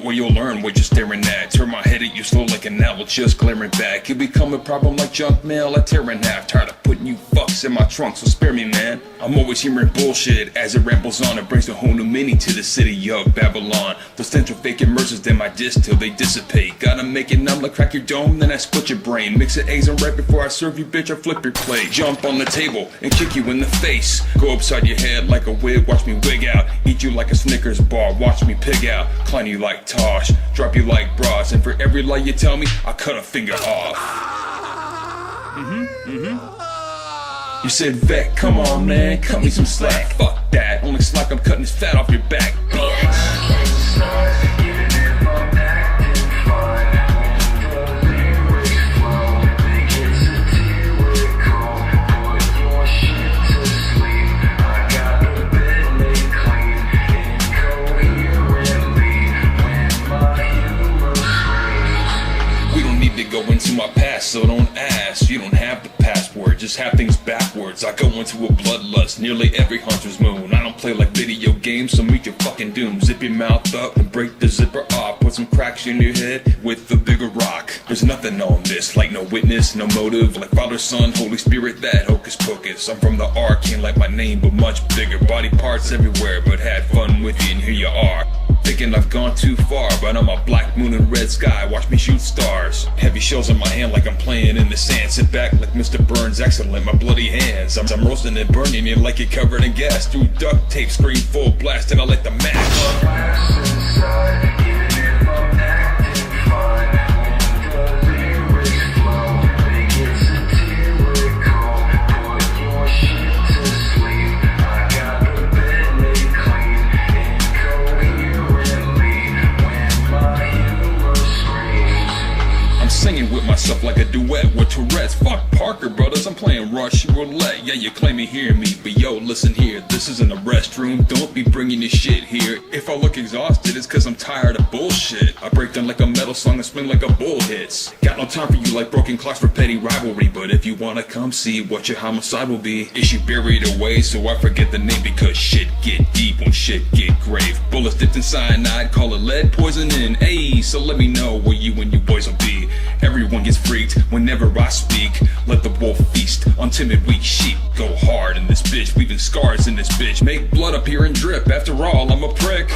well you'll learn what you're staring at. Turn my head at you slow like an owl, just glaring back. It become a problem like junk mail, I tear in half. Tired of putting you fucks in my trunk, so spare me man. I'm always hearing bullshit as it rambles on. It brings a whole new meaning to the city of Babylon. The central fake immerses in my disc till they dissipate. Gotta make it numb like crack your dome, then I split your brain. Mix it eggs and right before I serve you, bitch, I flip your plate. Jump on the table and kick you in the face. Go upside your head like a wig, watch me wig out. Eat you like a Snickers bar, watch me pig out. Climb you like Tosh, drop you like bras. And for every lie you tell me, I cut a finger off. You said, Vec, come on man, cut me some slack. Fuck that, only slack I'm cutting is fat off your back, bitch. Go into my past, so don't ask. You don't have the password, just have things backwards. I go into a bloodlust nearly every hunter's moon. I don't play like video games, so meet your fucking doom. Zip your mouth up and break the zipper off. Put some cracks in your head with the bigger rock. There's nothing on this, like no witness, no motive. Like Father, Son, Holy Spirit, that hocus pocus. I'm from the ark, ain't like my name, but much bigger. Body parts everywhere, but had fun with you, and here you are. Thinking I've gone too far, but I'm a black moon and red sky, watch me shoot stars. Heavy shells in my hand like I'm playing in the sand. Sit back like Mr. Burns, excellent, my bloody hands. I'm roasting and burning you like you're covered in gas. Through duct tape, screen full blast, and I light the match. Singing with myself like a duet with Tourette's. Fuck Parker Brothers, I'm playing Russian roulette. Yeah, you claim you hear me, but yo, listen here. This isn't a restroom, don't be bringing your shit here. If I look exhausted, it's cause I'm tired of bullshit. I break down like a metal song and spin like a bull hits. Got no time for you like broken clocks for petty rivalry. But if you wanna come see what your homicide will be, issue buried away so I forget the name. Because shit get deep when shit get grave. Bullets dipped in cyanide, call it lead poisoning. Ayy, so let me know where you and your boys will be. Everyone gets freaked whenever I speak. Let the wolf feast on timid weak sheep. Go hard in this bitch, leaving scars in this bitch. Make blood appear and drip, after all I'm a prick.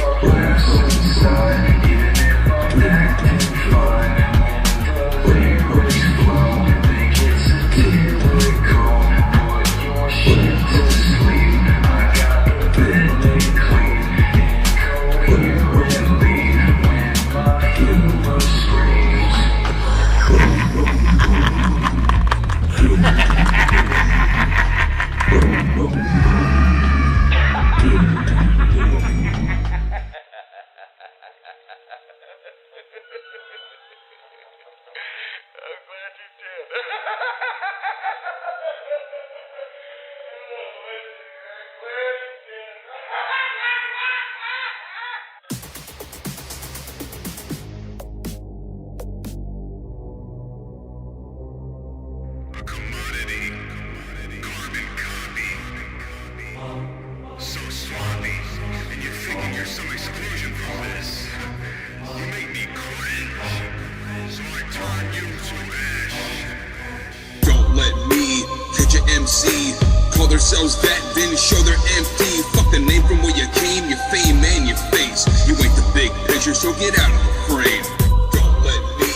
Call themselves that, then show they're empty. Fuck the name from where you came, your fame and your face. You ain't the big picture, so get out of the frame. Don't let me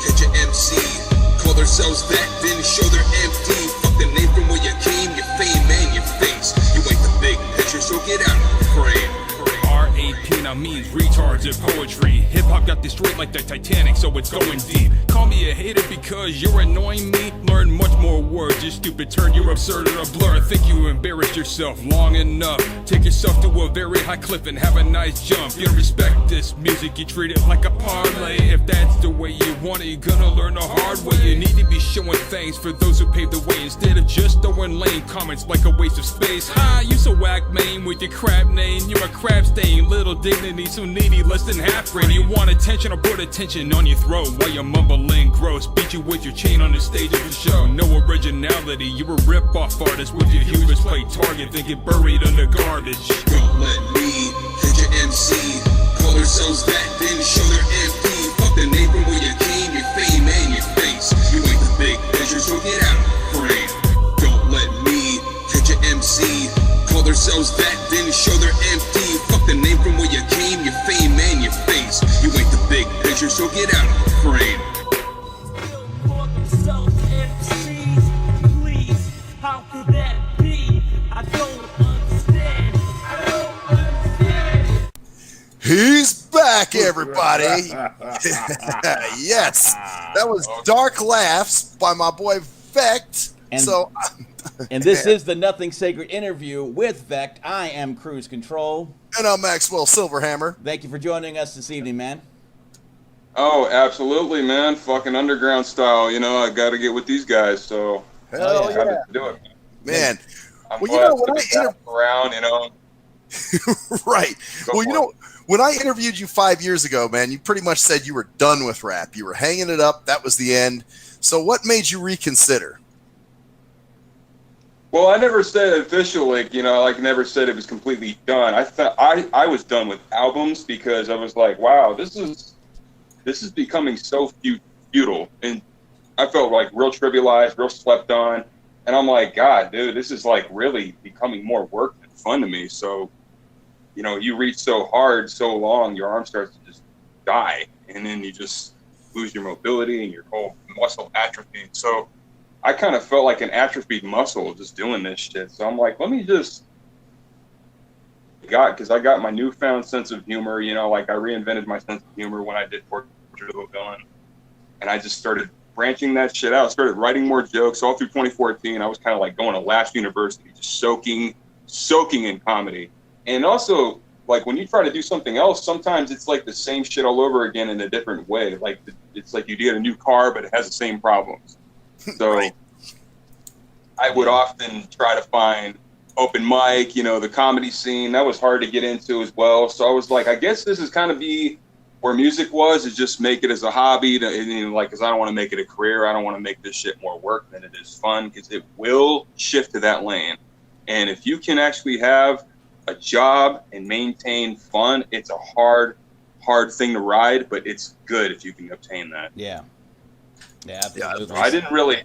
catch an MC. Call themselves that, then show they're empty. Fuck the name from where you came, your fame and your face. You ain't the big picture, so get out of the frame. R.A.P. now means retards in poetry. Hip-hop got destroyed like the Titanic, so it's going deep. Call me a hater because you're annoying me. Learn much more words, you stupid turd, you're absurd and a blur. Think you embarrassed yourself long enough. Take yourself to a very high cliff and have a nice jump. You don't respect this music, you treat it like a parlay. If that's the way you want it, you're gonna learn the hard way. You need to be showing thanks for those who paved the way, instead of just throwing lame comments like a waste of space. Hi, you so whack, man, with your crap name. You're a crap stain, little dignity, so needy, less than half brain. You want attention, I'll put attention on your throat while you're mumbling gross. Beat you with your chain on the stage of the show. No originality, you're a rip-off artist with your hubris, play target, then get buried under garbage. Don't let me hit your MC. call themselves that, then show their MP. Fuck the name from where you came, your fame and your face. You ain't the big picture, so get out of the frame. Don't let me catch a MC. Call themselves that, then show their MP. Fuck the name from where you came, your fame and your face. You ain't the big picture, so get out of the frame. How could that be? I don't understand. He's back, everybody. Yes, that was Dark Laughs by my boy VECT. And this is the Nothing Sacred interview with VECT. I am Cruise Control. And I'm Maxwell Silverhammer. Thank you for joining us this evening, man. Oh, absolutely, man. Fucking underground style. You know, I got to get with these guys, so Hell I got to do it. Man. I'm well, you know, when I around, you know. Right. Well, you know, when I interviewed you 5 years ago, man, you pretty much said you were done with rap. You were hanging it up. That was the end. So what made you reconsider? Well, I never said officially, you know, like never said it was completely done. I thought I was done with albums because I was like, wow, this is becoming so futile, and I felt like real trivialized, real slept on, and I'm like, God, dude, this is like really becoming more work than fun to me. So, you know, you reach so hard, so long, your arm starts to just die, and then you just lose your mobility and your whole muscle atrophy. So I kind of felt like an atrophied muscle just doing this shit. So I'm like, let me just because I got my newfound sense of humor, you know, like I reinvented my sense of humor when I did Portrait of a Villain. And I just started branching that shit out, started writing more jokes all through 2014. I was kind of like going to Lash University, just soaking in comedy. And also, like when you try to do something else, sometimes it's like the same shit all over again in a different way. Like it's like you get a new car, but it has the same problems. So right. I would often try to find open mic, you know, the comedy scene. That was hard to get into as well. So I was like, I guess this is kind of be where music was, is just make it as a hobby. Because I don't want to make it a career. I don't want to make this shit more work than it is fun, because it will shift to that lane. And if you can actually have a job and maintain fun, it's a hard thing to ride, but it's good if you can obtain that. Yeah, absolutely. So I didn't really,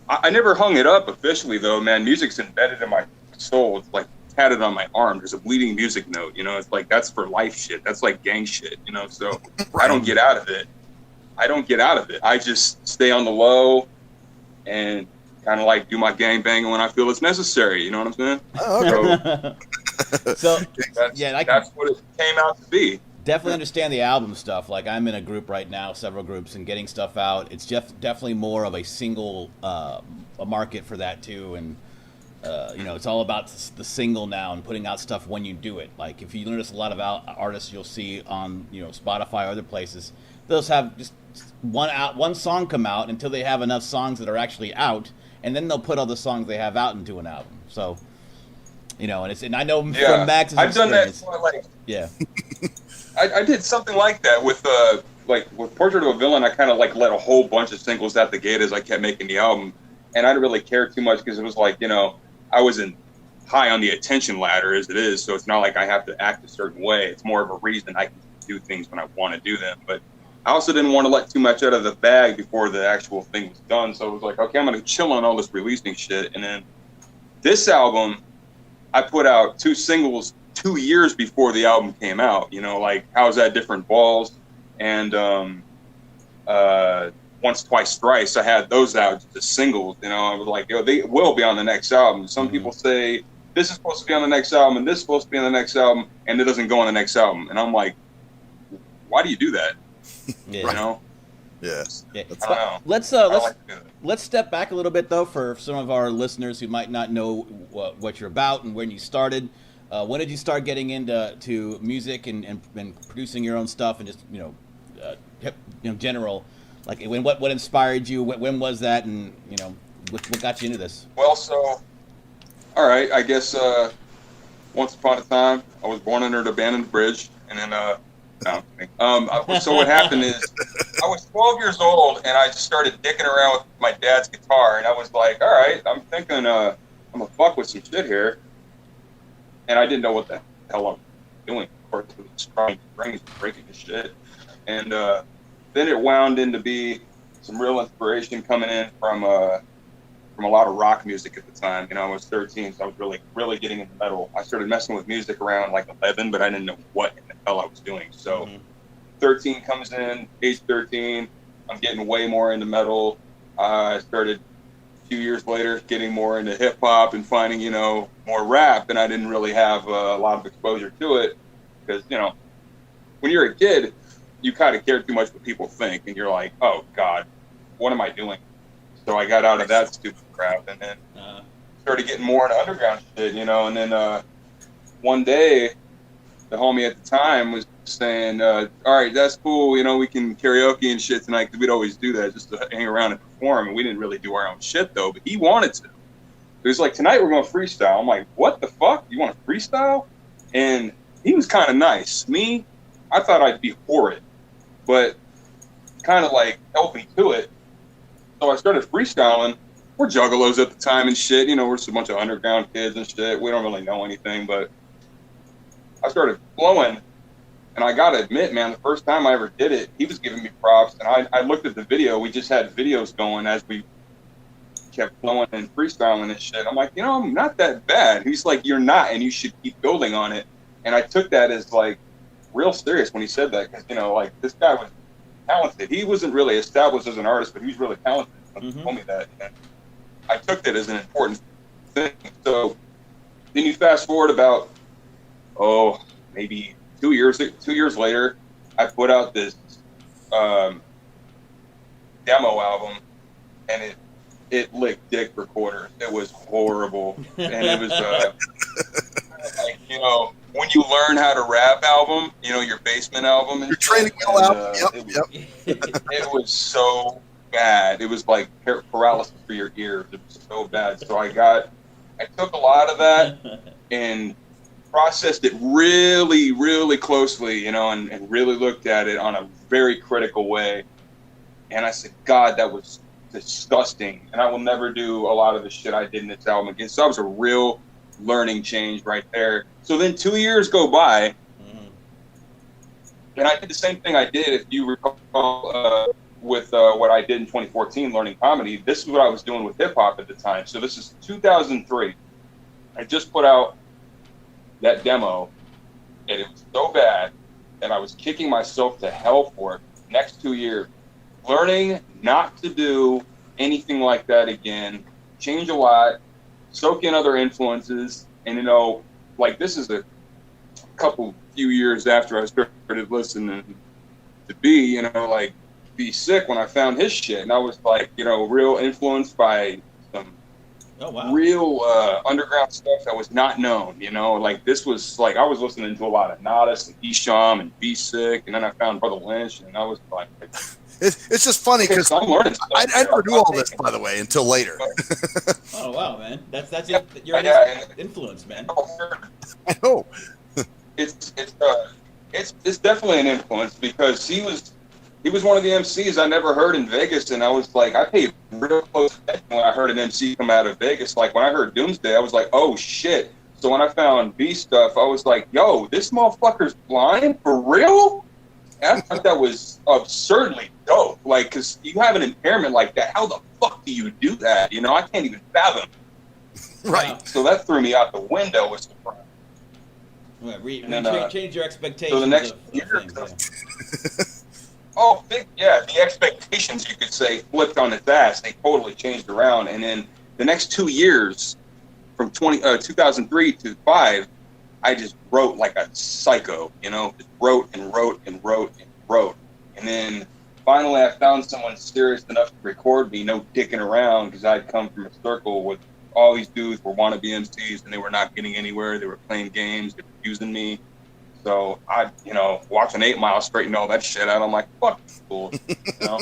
I never hung it up officially though, man. Music's embedded in my soul. It's like tatted on my arm. There's a bleeding music note, you know. It's like, that's for life shit. That's like gang shit, you know. So I don't get out of it. I just stay on the low and kind of like do my gang banging when I feel it's necessary. You know what I'm saying? Oh, okay. So that's what it came out to be. Definitely understand the album stuff. Like I'm in a group right now, several groups, and getting stuff out. It's definitely more of a single a market for that too, and you know, it's all about the single now and putting out stuff when you do it. Like if you notice a lot of artists you'll see on, you know, Spotify or other places, they'll have just one song come out until they have enough songs that are actually out, and then they'll put all the songs they have out into an album. So, you know, and I know from Max's I've done that. Yeah. I did something like that with Portrait of a Villain. I kind of like let a whole bunch of singles out the gate as I kept making the album, and I didn't really care too much because it was like, you know, I wasn't high on the attention ladder as it is, so it's not like I have to act a certain way. It's more of a reason I can do things when I want to do them. But I also didn't want to let too much out of the bag before the actual thing was done, so it was like, okay, I'm going to chill on all this releasing shit. And then this album, I put out 2 singles 2 years before the album came out, you know, like How's That Different Balls and Once, Twice, Thrice. I had those out as singles, you know. I was like, yo, they will be on the next album. Some people say this is supposed to be on the next album and this is supposed to be on the next album, and it doesn't go on the next album. And I'm like, why do you do that? Yeah. You know? Yeah. I don't know. Let's step back a little bit though for some of our listeners who might not know what you're about and when you started. When did you start getting into music and producing your own stuff and just general, like what inspired you? When was that, and you know what got you into this? Well, so all right, I guess once upon a time I was born under an abandoned bridge, and then so what happened is I was 12 years old and I just started dicking around with my dad's guitar, and I was like, all right, I'm thinking I'm gonna fuck with some shit here. And I didn't know what the hell I'm doing. Of parts of his brain breaking his shit. And then it wound into be some real inspiration coming in from a lot of rock music at the time. You know, I was 13, so I was really getting into metal. I started messing with music around like 11, but I didn't know what in the hell I was doing. So 13 comes in, age 13, I'm getting way more into metal. I started a few years later getting more into hip hop and finding, you know, more rap, and I didn't really have a lot of exposure to it because, you know, when you're a kid, you kind of care too much what people think, and you're like, oh God, what am I doing? So I got out of that stupid crap, and then started getting more into underground shit, you know. And then one day, the homie at the time was saying, all right, that's cool, you know, we can karaoke and shit tonight, because we'd always do that just to hang around and perform, and we didn't really do our own shit, though, but he wanted to. He was like, tonight we're going to freestyle. I'm like, what the fuck? You want to freestyle? And he was kind of nice. Me, I thought I'd be horrid, but kind of like helped me to it. So I started freestyling. We're juggalos at the time and shit. You know, we're just a bunch of underground kids and shit. We don't really know anything, but I started flowing. And I got to admit, man, the first time I ever did it, he was giving me props. And I looked at the video. We just had videos going as we kept flowing and freestyling and shit. I'm like, you know, I'm not that bad. He's like, you're not, and you should keep building on it. And I took that as, like, real serious when he said that, because, you know, like, this guy was talented. He wasn't really established as an artist, but he was really talented. He told me that. And I took that as an important thing. So then you fast forward about, maybe 2 years later, I put out this demo album, and it licked dick for quarters. It was horrible. And it was like, you know, when you learn how to rap album, you know, your basement album and your training wheel album. It was so bad. It was like paralysis for your ears. It was so bad. So I took a lot of that and processed it really, really closely, you know, and really looked at it on a very critical way. And I said, God, that was disgusting. And I will never do a lot of the shit I did in this album again. So that was a real learning change right there. So then 2 years go by, and I did the same thing I did, if you recall, with what I did in 2014, learning comedy. This is what I was doing with hip hop at the time. So this is 2003. I just put out that demo, and it was so bad that I was kicking myself to hell for it. Next 2 years, learning not to do anything like that again, change a lot, soak in other influences, and, you know, like, this is a few years after I started listening to B, you know, like, Be Sick, when I found his shit, and I was like, you know, real influenced by some real underground stuff that was not known, you know, like, this was like, I was listening to a lot of Nodis and Esham and Be Sick, and then I found Brother Lynch, and I was like, it's just funny because I never knew all this, by the way, until later. Oh wow, man, that's your influence, man. I know. It's definitely an influence, because he was one of the MCs I never heard in Vegas, and I was like, I paid real close attention when I heard an MC come out of Vegas. Like, when I heard Doomsday, I was like, oh shit. So when I found B stuff, I was like, yo, this motherfucker's blind for real? And I thought that was absurdly dope. Like, because you have an impairment like that, how the fuck do you do that? You know, I can't even fathom. Right. So that threw me out the window with surprise. Change your expectations. So the next year, the expectations, you could say, flipped on its ass. They totally changed around. And then the next 2 years, from 2003 to 5, I just wrote like a psycho, you know, just wrote and wrote and wrote and wrote. And then finally I found someone serious enough to record me, no dicking around, because I'd come from a circle with all these dudes were wannabe MCs, and they were not getting anywhere. They were playing games, they were using me. So I, you know, watching 8 Mile straighten all that shit out. I'm like, fuck this fool, you know?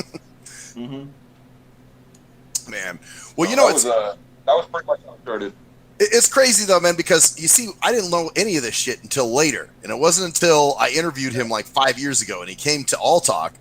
Man. Well, you know, that was pretty much how it started. It's crazy, though, man, because, you see, I didn't know any of this shit until later. And it wasn't until I interviewed him like 5 years ago, and he came to All Talk,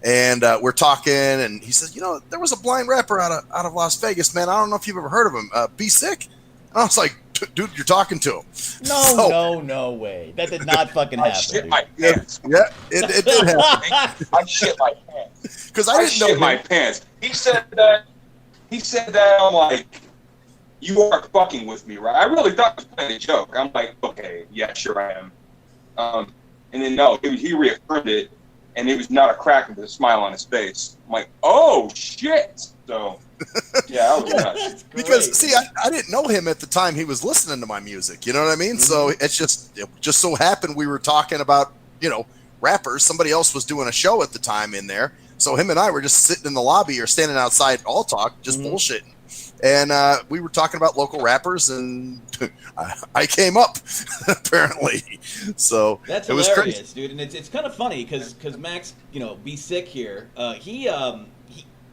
and we're talking, and he says, you know, there was a blind rapper out of Las Vegas, man. I don't know if you've ever heard of him. Be Sick? And I was like, dude, you're talking to him. No way. That did not fucking happen. I shit my pants. Yeah, it did happen. I shit my pants. Because I didn't know shit my him. pants. He said that. I'm like, you are fucking with me, right? I really thought he was playing a joke. I'm like, okay, yeah, sure I am. And then no, he reaffirmed it, and it was not a crack with a smile on his face. I'm like, oh shit. So yeah, I was nuts. Because see, I didn't know him at the time he was listening to my music. You know what I mean? Mm-hmm. So it just so happened we were talking about, you know, rappers. Somebody else was doing a show at the time in there. So him and I were just sitting in the lobby or standing outside all talk, just bullshitting. And we were talking about local rappers, and I came up apparently. So that's it was hilarious, crazy, dude. And it's kind of funny because Max, you know, be sick here.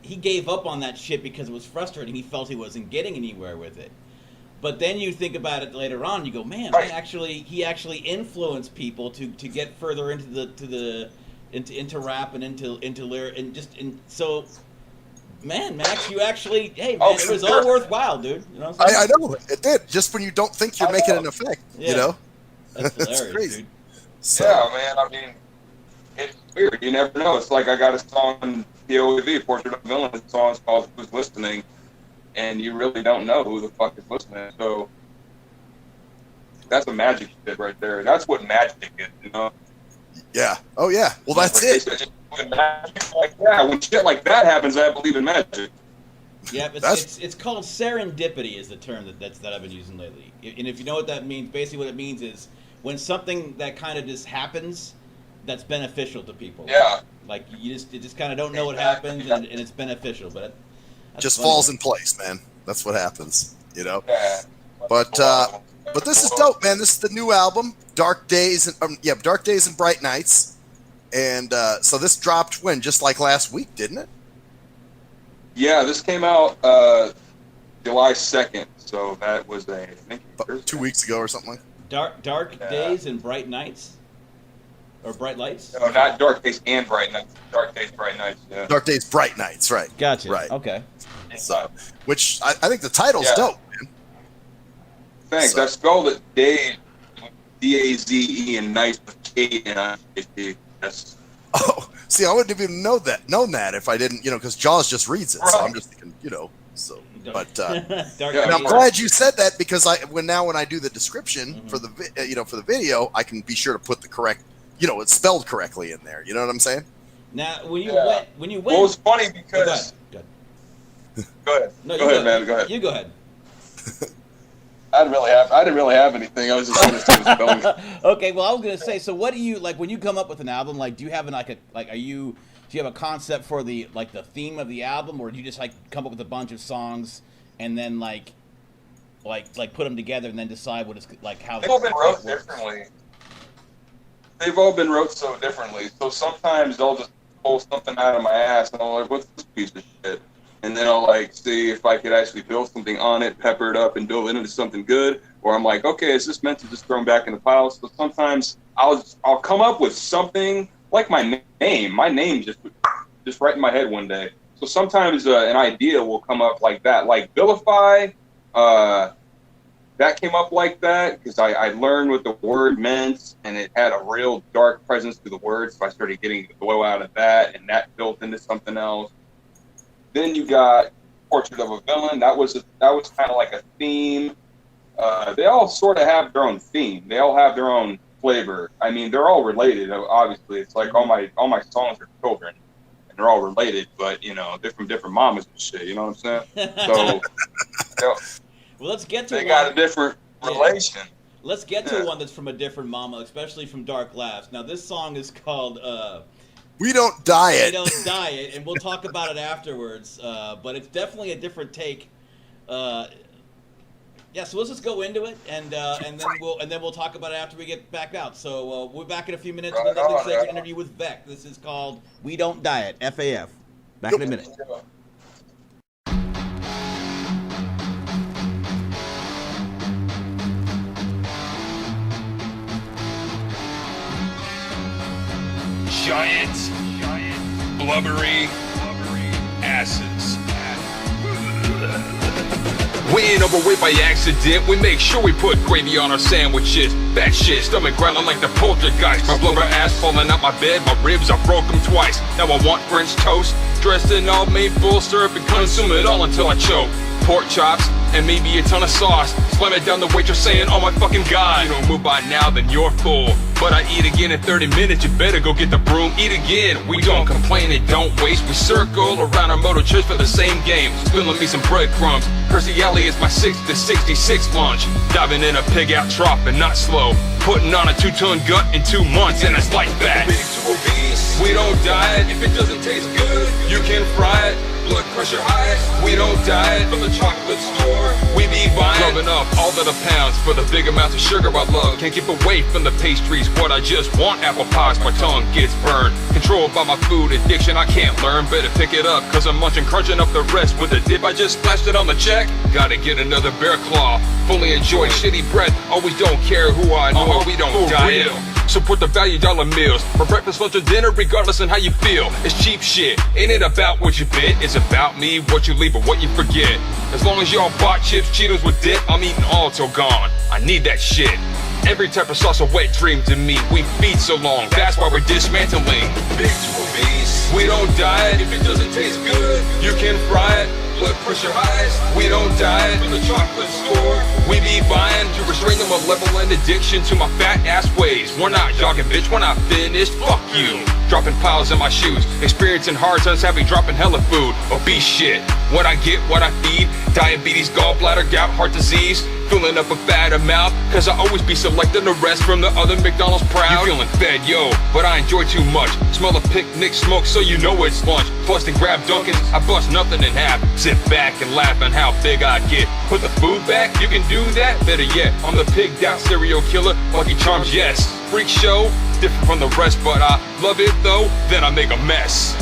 He gave up on that shit because it was frustrating. He felt he wasn't getting anywhere with it. But then you think about it later on, you go, man, he actually influenced people to get further into rap and into lyric and so. Man, Max, you actually, hey, man, it was all worthwhile, dude. You know what I'm saying? I know, it did. Just when you don't think you're making an effect, you know? That's hilarious, it's crazy. Dude. So. Yeah, man, I mean, it's weird. You never know. It's like I got a song, POV, Portrait of a Villain, the song's called Who's Listening, and you really don't know who the fuck is listening. So that's a magic shit right there. That's what magic is, you know? Yeah. Oh, yeah. Well, that's it. When shit like that happens, I believe in magic. Yeah, it's called serendipity is the term that I've been using lately. And if you know what that means, basically what it means is when something that kind of just happens that's beneficial to people. Yeah. Like you just kind of don't know what happens and it's beneficial, but just funny. falls in place, man. That's what happens, you know. Yeah. But this is dope, man. This is the new album, Dark Daze and Dark Daze and Bright Nights. And so this dropped when? Just like last week, didn't it? Yeah, this came out July 2nd. So that was I think 2 weeks ago or something. Dark Days and Bright Nights? Or Bright Lights? No, not Dark Days and Bright Nights. Dark Days, Bright Nights, yeah. Dark Days, Bright Nights, right. Gotcha. Right. Okay. So, which I think the title's dope, man. Thanks. So. I spelled it Daze, D-A-Z-E, and Nice with K-N-I-C-E. Yes. Oh, see, I wouldn't have even known that if I didn't, because Jaws just reads it. Right. So I'm just thinking, so. But and I'm glad you said that because when I do the description for the for the video, I can be sure to put the correct, it's spelled correctly in there. You know what I'm saying? Now, when you went, well, it's funny because. Go ahead. No, go ahead, man. Go ahead. You go ahead. I didn't really have anything. I was just going to spelling. Okay, well, I was gonna say. So, what do you like when you come up with an album? Like, do you have do you have a concept for the theme of the album, or do you just come up with a bunch of songs and then like put them together and then decide what it's like? How they've all been wrote differently. They've all been wrote so differently. So sometimes I'll just pull something out of my ass and I'm like, "What's this piece of shit?" And then I'll see if I could actually build something on it, pepper it up, and build it into something good. Or I'm like, okay, is this meant to just throw them back in the pile? So sometimes I'll come up with something like my name. My name just right in my head one day. So sometimes an idea will come up like that. Like Vilify, that came up like that because I learned what the word meant, and it had a real dark presence to the word. So I started getting the glow out of that, and that built into something else. Then you got Portrait of a Villain. That was kind of like a theme. They all sort of have their own theme. They all have their own flavor. I mean, they're all related. Obviously, it's like all my songs are children, and they're all related. But they're from different mamas and shit. You know what I'm saying? So, well, let's get to. They got a different relation. Let's get to one that's from a different mama, especially from Dark Laughs. Now, this song is called. We Don't Diet. We Don't Diet, and we'll talk about it afterwards. But it's definitely a different take. So let's just go into it, and then we'll talk about it after we get back out. So we're back in a few minutes with another segment interview with VECT. This is called We Don't Diet, FAF. Back in a minute. Giant, blubbery asses. We ain't overweight by accident. We make sure we put gravy on our sandwiches. Bad shit, stomach growling like the poltergeist. My blubber ass falling out my bed, my ribs, I broke them twice. Now I want French toast, dressed in all maple syrup, and consume it all until I choke. Pork chops, and maybe a ton of sauce. Slam it down the waitress saying, oh my fucking god. You don't move by now, then you're full. But I eat again in 30 minutes, you better go get the broom. Eat again, we don't complain and don't waste. We circle around our motor church for the same game. Spilling me some breadcrumbs. Percy Alley is my 6 to 66 lunch. Diving in a pig out trough and not slow. Putting on a 2-ton gut in 2 months, and it's like that. Big to obese, we don't diet if it doesn't taste good. You can fry it. Blood pressure highs, we don't diet from the chocolate store. We be buying, rubbing up all of the pounds for the big amounts of sugar I love. Can't keep away from the pastries, what I just want. Apple pies, my tongue gets burned. Controlled by my food addiction, I can't learn. Better pick it up, cause I'm munching, crunching up the rest. With a dip, I just splashed it on the check. Gotta get another bear claw. Fully enjoy shitty breath, always don't care who I know. We don't diet. Support the value dollar meals for breakfast, lunch, or dinner, regardless on how you feel. It's cheap shit. Ain't it about what you bit? It's about me, what you leave, or what you forget. As long as y'all bought chips, Cheetos with dip, I'm eating all till gone. I need that shit. Every type of sauce a wet dream to me. We feed so long, that's why we're dismantling. Big to obese, we don't diet if it doesn't taste good. You can fry it. Blood pressure highs, we don't diet from the chocolate store. We be buying to restrain them malevolent addiction to my fat ass ways. We're not jogging, bitch, we're not finished, fuck you. Dropping piles in my shoes, experiencing hard times, having dropping hella food. Obese shit, what I get, what I feed. Diabetes, gallbladder, gout, heart disease. Filling up a fat amount, cause I always be selecting the rest from the other McDonald's proud. You feeling fed, yo, but I enjoy too much. Smell a picnic smoke, so you know it's lunch. Plus to grab Dunkin', I bust nothing in half. Sit back and laugh at how big I get. Put the food back, you can do that. Better yet, I'm the pigged out serial killer. Lucky Charms, yes. Freak show, different from the rest, but I love it though, then I make a mess.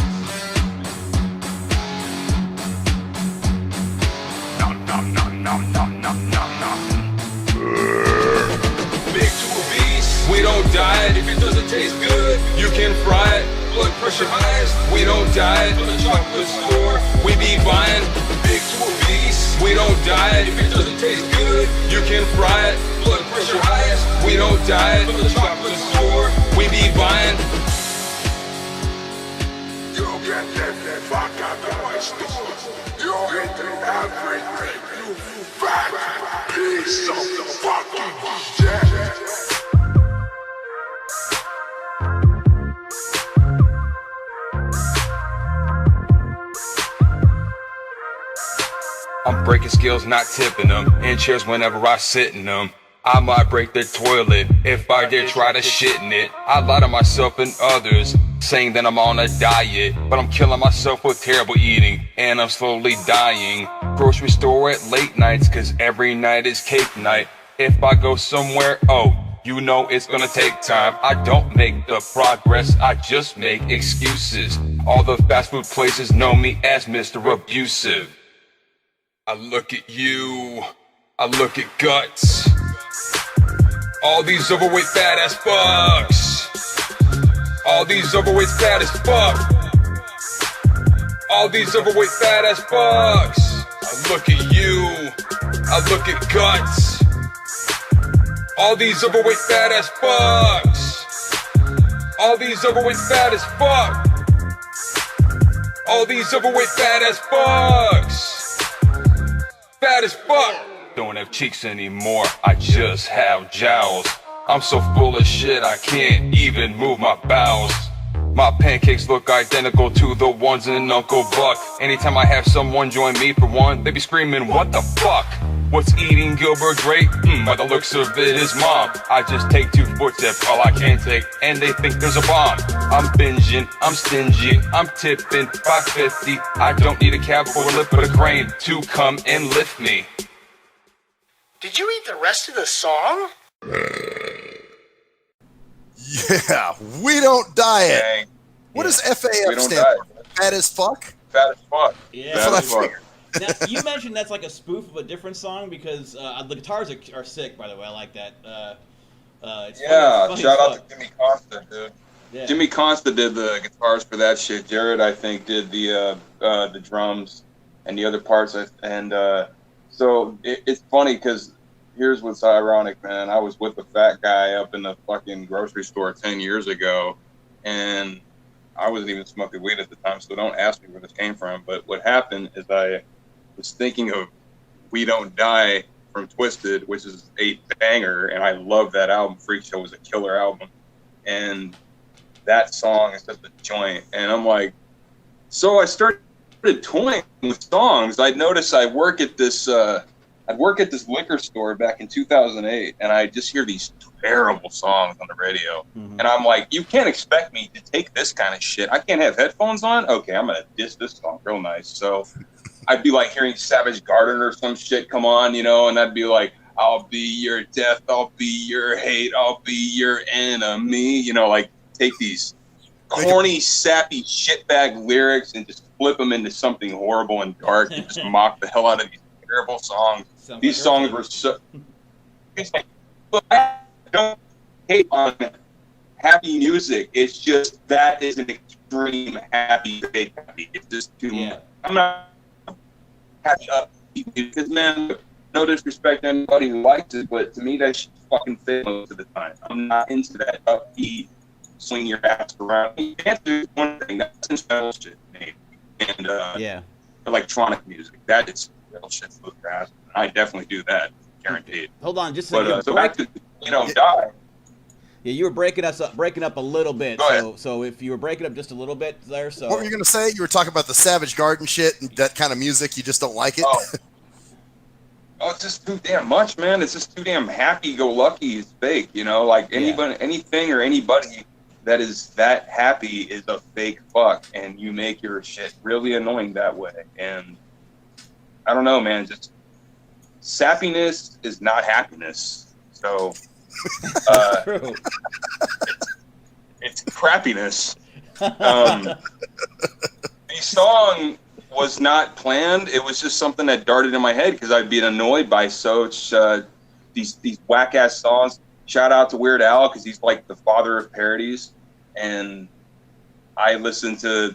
Big to obese, we don't diet if it doesn't taste good. You can fry it. Blood pressure highs, we don't diet from the chocolate store. We be buying. Big to obese, we don't diet if it doesn't taste good. You can fry it. Blood pressure highs, we don't diet from the chocolate store. We be buying. You get that fuck out of my store. You ain't everything, you fat piece of the fucking shit. I'm breaking skills, not tipping them. In chairs whenever I sit in them. I might break the toilet if I dare try to shit in it. I lie to myself and others, saying that I'm on a diet, but I'm killing myself with terrible eating, and I'm slowly dying. Grocery store at late nights, cause every night is cake night. If I go somewhere, oh, you know it's gonna take time. I don't make the progress, I just make excuses. All the fast food places know me as Mr. Abusive. I look at you, I look at guts. All these overweight fat ass fucks. All these overweight fat as fuck. All these overweight fat ass fucks. I look at you, I look at guts. All these overweight fat ass fucks. All these overweight fat as fuck. All these overweight fat ass fucks. Fat as fuck. Don't have cheeks anymore, I just have jowls. I'm so full of shit I can't even move my bowels. My pancakes look identical to the ones in Uncle Buck. Anytime I have someone join me for one, they be screaming, what the fuck? What's eating Gilbert Grape? By the looks of it is mom. I just take 2 footsteps, all I can take, and they think there's a bomb. I'm binging, I'm stingy, I'm tipping 550. I don't need a cab or a lift but a crane to come and lift me. Did you eat the rest of the song? Yeah, we don't diet. Dang. What does We FAF don't stand diet. for? Fat as fuck? Fat as fuck. Yeah. That's what I Fat as fuck. figured. Now, you mentioned that's like a spoof of a different song because the guitars are sick, by the way. I like that. It's Yeah, funny shout as out fuck. to Jimmy Consta, dude. Yeah. Jimmy Consta did the guitars for that shit. Jared, I think, did the drums and the other parts. And So it's funny because here's what's ironic, man. I was with a fat guy up in the fucking grocery store 10 years ago, and I wasn't even smoking weed at the time, so don't ask me where this came from. But what happened is I was thinking of We Don't Die from Twisted, which is a banger, and I love that album. Freak Show was a killer album. And that song is just a joint. And I'm like, so I started toying with songs. I'd notice I'd work at this liquor store back in 2008, and I just hear these terrible songs on the radio. And I'm like, you can't expect me to take this kind of shit. I can't have headphones on? Okay, I'm going to diss this song real nice. So I'd be like hearing Savage Garden or some shit come on, and I'd be like, I'll be your death, I'll be your hate, I'll be your enemy. Like take these corny, sappy shitbag lyrics and just flip them into something horrible and dark and just mock the hell out of these terrible songs. These songs were so... It's like, look, I don't hate on happy music. It's just that is an extreme happy, fake happy. It's just too much. I'm not happy upbeat because, man, no disrespect to anybody who likes it, but to me, that shit's fucking fake most of the time. I'm not into that upbeat, swing your ass around. Dance is one thing. That's instrumental shit, maybe. And electronic music. That is real shit for the ass. I definitely do that, guaranteed. Hold on, just so back to Die. Yeah, you were breaking up a little bit. So if you were breaking up just a little bit there, so what were you gonna say? You were talking about the Savage Garden shit and that kind of music. You just don't like it. Oh, it's just too damn much, man. It's just too damn happy-go-lucky. It's fake, Like anything or anybody that is that happy is a fake fuck, and you make your shit really annoying that way. And I don't know, man. Just sappiness is not happiness. So it's crappiness. The song was not planned. It was just something that darted in my head because I'd been annoyed by these whack ass songs. Shout out to Weird Al because he's like the father of parodies, and I listen to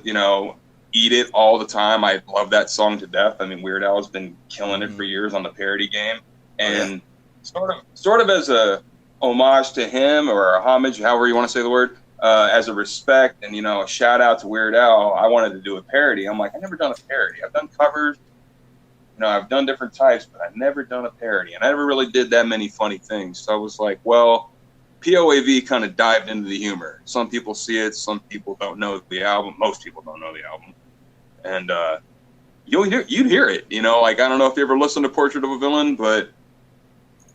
Eat It all the time. I love that song to death. I mean, Weird Al has been killing it for years on the parody game, and sort of as a homage to him or a homage, however you want to say the word, as a respect and a shout out to Weird Al. I wanted to do a parody. I'm like, I've never done a parody. I've done covers, I've done different types, but I've never done a parody, and I never really did that many funny things. So I was like, well, POAV kind of dived into the humor. Some people see it, some people don't know the album. Most people don't know the album. And you'd hear it, like, I don't know if you ever listened to Portrait of a Villain, but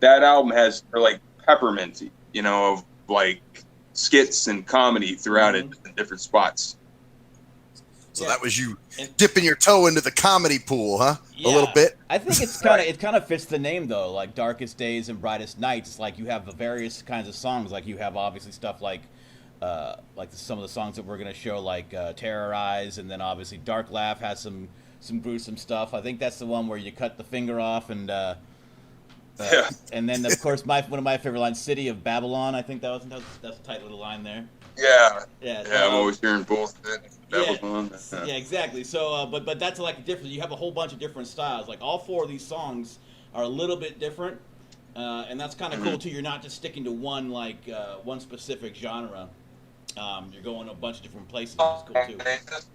that album has like pepperminty, of like skits and comedy throughout it in different spots. So that was you dipping your toe into the comedy pool, huh? A little bit. I think it kind of fits the name though, like Darkest Days and Brightest Nights. Like you have the various kinds of songs. Like you have obviously stuff like some of the songs that we're gonna show, like Terrorize, and then obviously Dark Laugh has some gruesome stuff. I think that's the one where you cut the finger off, and and then of course one of my favorite lines, City of Babylon. I think that's a tight little line there. Yeah. I'm always hearing bullshit. Yeah, exactly. So, but that's like different. You have a whole bunch of different styles. Like all four of these songs are a little bit different, and that's kind of cool too. You're not just sticking to one specific genre. You're going a bunch of different places. It's cool too.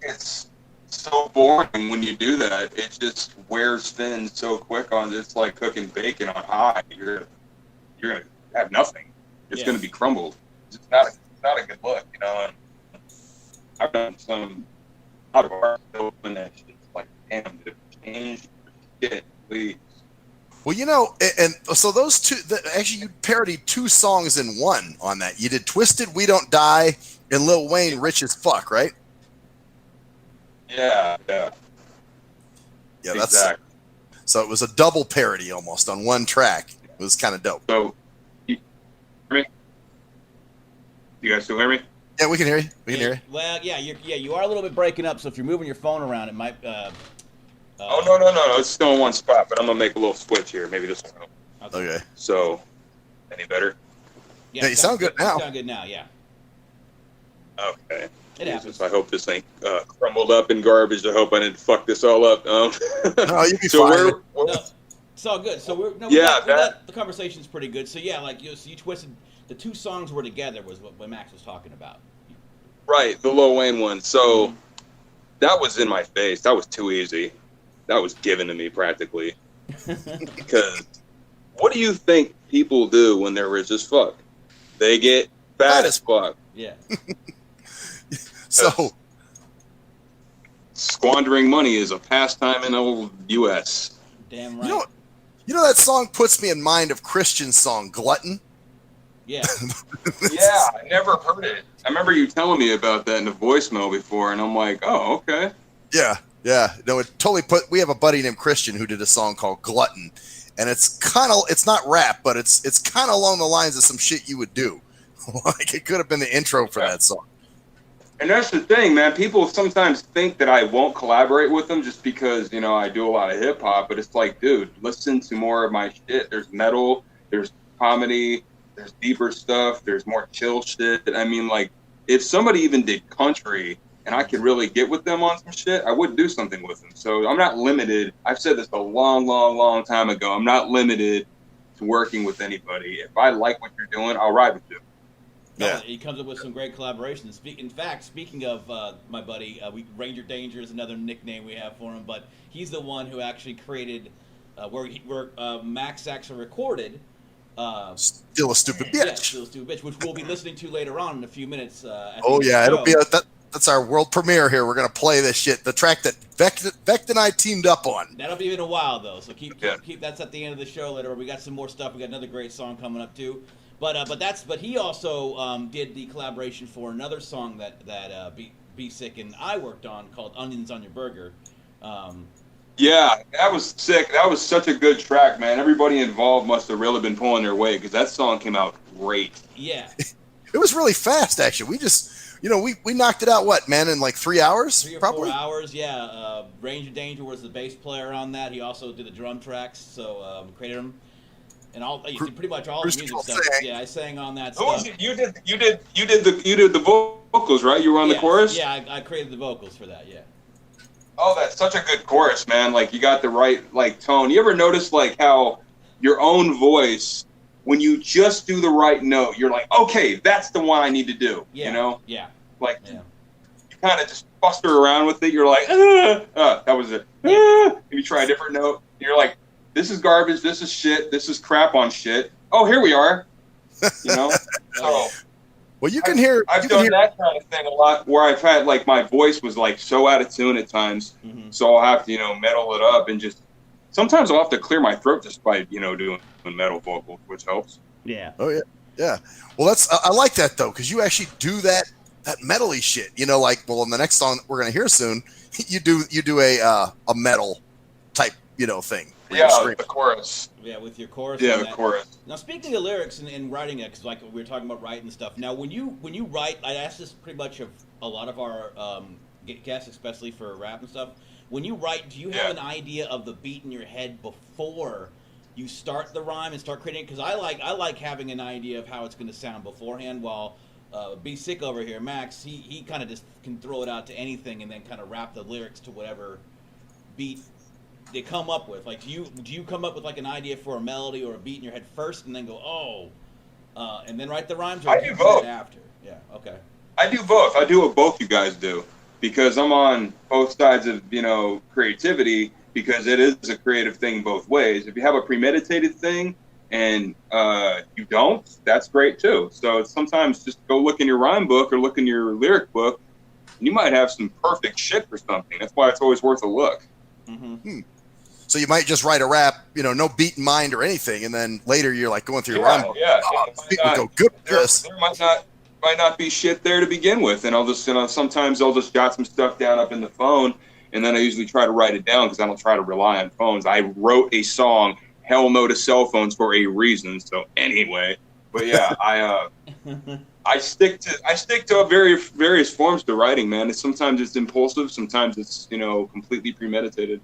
It's so boring when you do that. It just wears thin so quick on. It's like cooking bacon on high. You're gonna have nothing. It's gonna be crumbled. It's not a good look, And I've done some out of art and that shit. It's like, damn, dude, change shit, please. Well, and so those two, actually, you parodied two songs in one on that. You did Twisted, We Don't Die, and Lil Wayne, Rich as Fuck, right? Yeah. Yeah, that's exactly. So it was a double parody almost on one track. It was kind of dope. So, you hear me? You guys still hear me? Yeah, we can hear you. Well, you are a little bit breaking up. So if you're moving your phone around, it might. No. It's still in one spot, but I'm gonna make a little switch here. Maybe this one. Okay. So, any better? Yeah, you sound good now. You sound good now. Yeah. Okay. It happens. I hope this ain't crumbled up in garbage. I hope I didn't fuck this all up. No, you'd be fine. It's all good. So the conversation's pretty good. So yeah, like you twisted the two songs were together was what Max was talking about. Right, the Lil Wayne one. So that was in my face. That was too easy. That was given to me practically. Because what do you think people do when they're rich as fuck? They get fat as fuck. Yeah. So squandering money is a pastime in the old U.S. Damn right. You know that song puts me in mind of Christian's song Glutton. Yeah. Yeah, I never heard it. I remember you telling me about that in the voicemail before, and I'm like, oh, okay. Yeah. No, it totally we have a buddy named Christian who did a song called Glutton, and it's not rap, but it's kind of along the lines of some shit you would do. Like it could have been the intro for that song. And that's the thing, man. People sometimes think that I won't collaborate with them just because, I do a lot of hip hop, but it's like, dude, listen to more of my shit. There's metal, there's comedy, there's deeper stuff, there's more chill shit. I mean, like, if somebody even did country and I could really get with them on some shit, I would do something with them. So I'm not limited. I've said this a long, long, long time ago. I'm not limited to working with anybody. If I like what you're doing, I'll ride with you. Yeah. He comes up with some great collaborations. In fact, speaking of my buddy, Ranger Danger is another nickname we have for him, but he's the one who actually created where Max actually recorded Still a Stupid Bitch. Yeah, Still a Stupid Bitch, which we'll be listening to later on in a few minutes. It'll be that's our world premiere here. We're going to play this shit, the track that VECT and I teamed up on. That'll be in a while, though, so keep that's at the end of the show later. We got some more stuff. We got another great song coming up, too. But he also did the collaboration for another song that Be Sick and I worked on called Onions on Your Burger. Yeah, that was sick. That was such a good track, man. Everybody involved must have really been pulling their weight because that song came out great. Yeah. It was really fast, actually. We just, we knocked it out, in like 3 hours? 3 or probably? 4 hours, yeah. Ranger Danger was the bass player on that. He also did the drum tracks, so created them. And pretty much all the music stuff. Yeah, I sang on that stuff. You did the vocals, right? You were on the chorus? Yeah, I created the vocals for that, yeah. Oh, that's such a good chorus, man. Like, you got the right, tone. You ever notice, how your own voice, when you just do the right note, you're like, okay, that's the one I need to do, Yeah. You kind of just buster around with it. You're like, that was it. You try a different note. You're like, this is garbage. This is shit. This is crap on shit. Oh, here we are. So, well, you can hear. I've done that kind of thing a lot, where I've had my voice was so out of tune at times, so I'll have to metal it up and just. Sometimes I'll have to clear my throat just by doing metal vocals, which helps. Yeah. Oh yeah. Well, I like that though, because you actually do that metal-y shit. In the next song that we're gonna hear soon, you do a metal type thing. Yeah, the chorus. Yeah, with your chorus. Yeah, the chorus. Now, speaking of lyrics and writing it, because we were talking about writing stuff. Now, when you write, I ask this pretty much of a lot of our guests, especially for rap and stuff. When you write, do you have an idea of the beat in your head before you start the rhyme and start creating it? Because I like having an idea of how it's going to sound beforehand. While Be Sick over here, Max, he kind of just can throw it out to anything and then kind of rap the lyrics to whatever beat they come up with. Do you come up with an idea for a melody or a beat in your head first and then go and then write the rhymes, or I do both after? Yeah, okay. I do both. I do what both you guys do, because I'm on both sides of creativity, because it is a creative thing both ways. If you have a premeditated thing and you don't, that's great too. So sometimes just go look in your rhyme book or look in your lyric book, and you might have some perfect shit for something. That's why it's always worth a look. So you might just write a rap, no beat in mind or anything, and then later you're going through your rhyme book. Yeah, beat would go good with this. There might not be shit there to begin with, and I'll just sometimes I'll just jot some stuff down up in the phone, and then I usually try to write it down because I don't try to rely on phones. I wrote a song, hell no to cell phones, for a reason. So anyway, but yeah, I stick to various forms to writing, man. Sometimes it's impulsive, sometimes it's completely premeditated.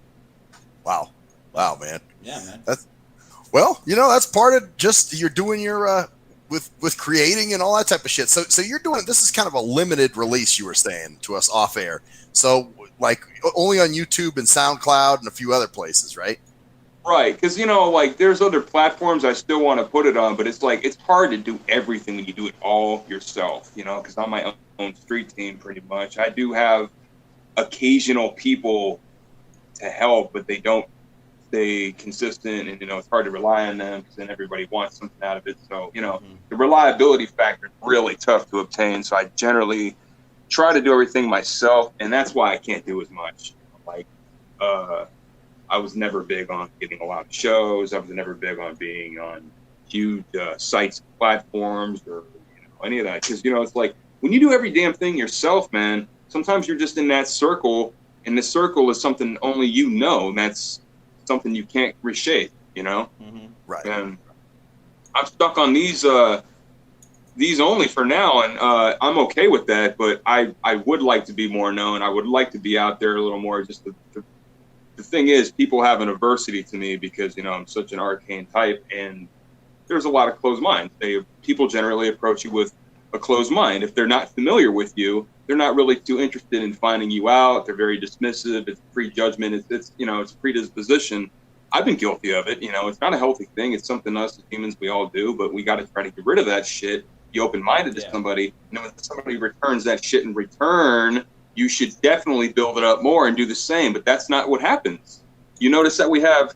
Wow, man. Yeah, man. That's part of just you're doing your with creating and all that type of shit. So you're doing this is kind of a limited release, you were saying to us off air. So only on YouTube and SoundCloud and a few other places, right? Right, because, you know, like, there's other platforms I still want to put it on, but it's like, it's hard to do everything when you do it all yourself, you know, because I'm my own street team pretty much. I do have occasional people to help, but they don't stay consistent, and, you know, it's hard to rely on them because then everybody wants something out of it. So, you know, the reliability factor is really tough to obtain. So I generally try to do everything myself, and that's why I can't do as much. Like, I was never big on getting a lot of shows. I was never big on being on huge sites, platforms, or, you know, any of that. Because, you know, it's like when you do every damn thing yourself, man, sometimes you're just in that circle, and the circle is something only you know, and that's something you can't reshape, you know? Mm-hmm. Right. And I'm stuck on these only for now, and I'm okay with that, but I would like to be more known. I would like to be out there a little more. Just the thing is, people have an aversity to me because, you know, I'm such an arcane type, and there's a lot of closed minds. People generally approach you with a closed mind. If they're not familiar with you, they're not really too interested in finding you out. They're very dismissive. It's prejudgment. It's you know, it's predisposition. I've been guilty of it. You know, it's not a healthy thing. It's something us as humans, we all do, but we got to try to get rid of that shit. Be open-minded to somebody. And when somebody returns that shit in return, you should definitely build it up more and do the same. But that's not what happens. You notice that we have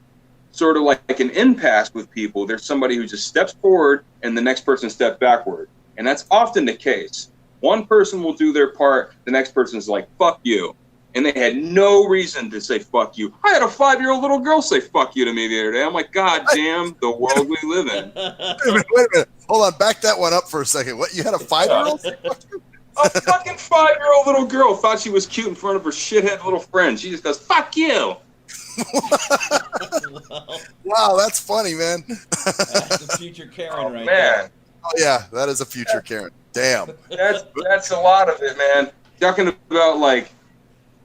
sort of like an impasse with people. There's somebody who just steps forward and the next person steps backward. And that's often the case. One person will do their part. The next person's like, fuck you. And they had no reason to say fuck you. I had a 5-year-old little girl say fuck you to me the other day. I'm like, God damn the world we live in. Wait a minute. Hold on. Back that one up for a second. What? You had a 5-year-old say fuck you? A fucking 5-year-old little girl thought she was cute in front of her shithead little friend. She just goes, fuck you. Wow, that's funny, man. That's the future Karen right man. there. Oh, yeah, that is a future Karen. Damn. That's a lot of it, man. Talking about, like,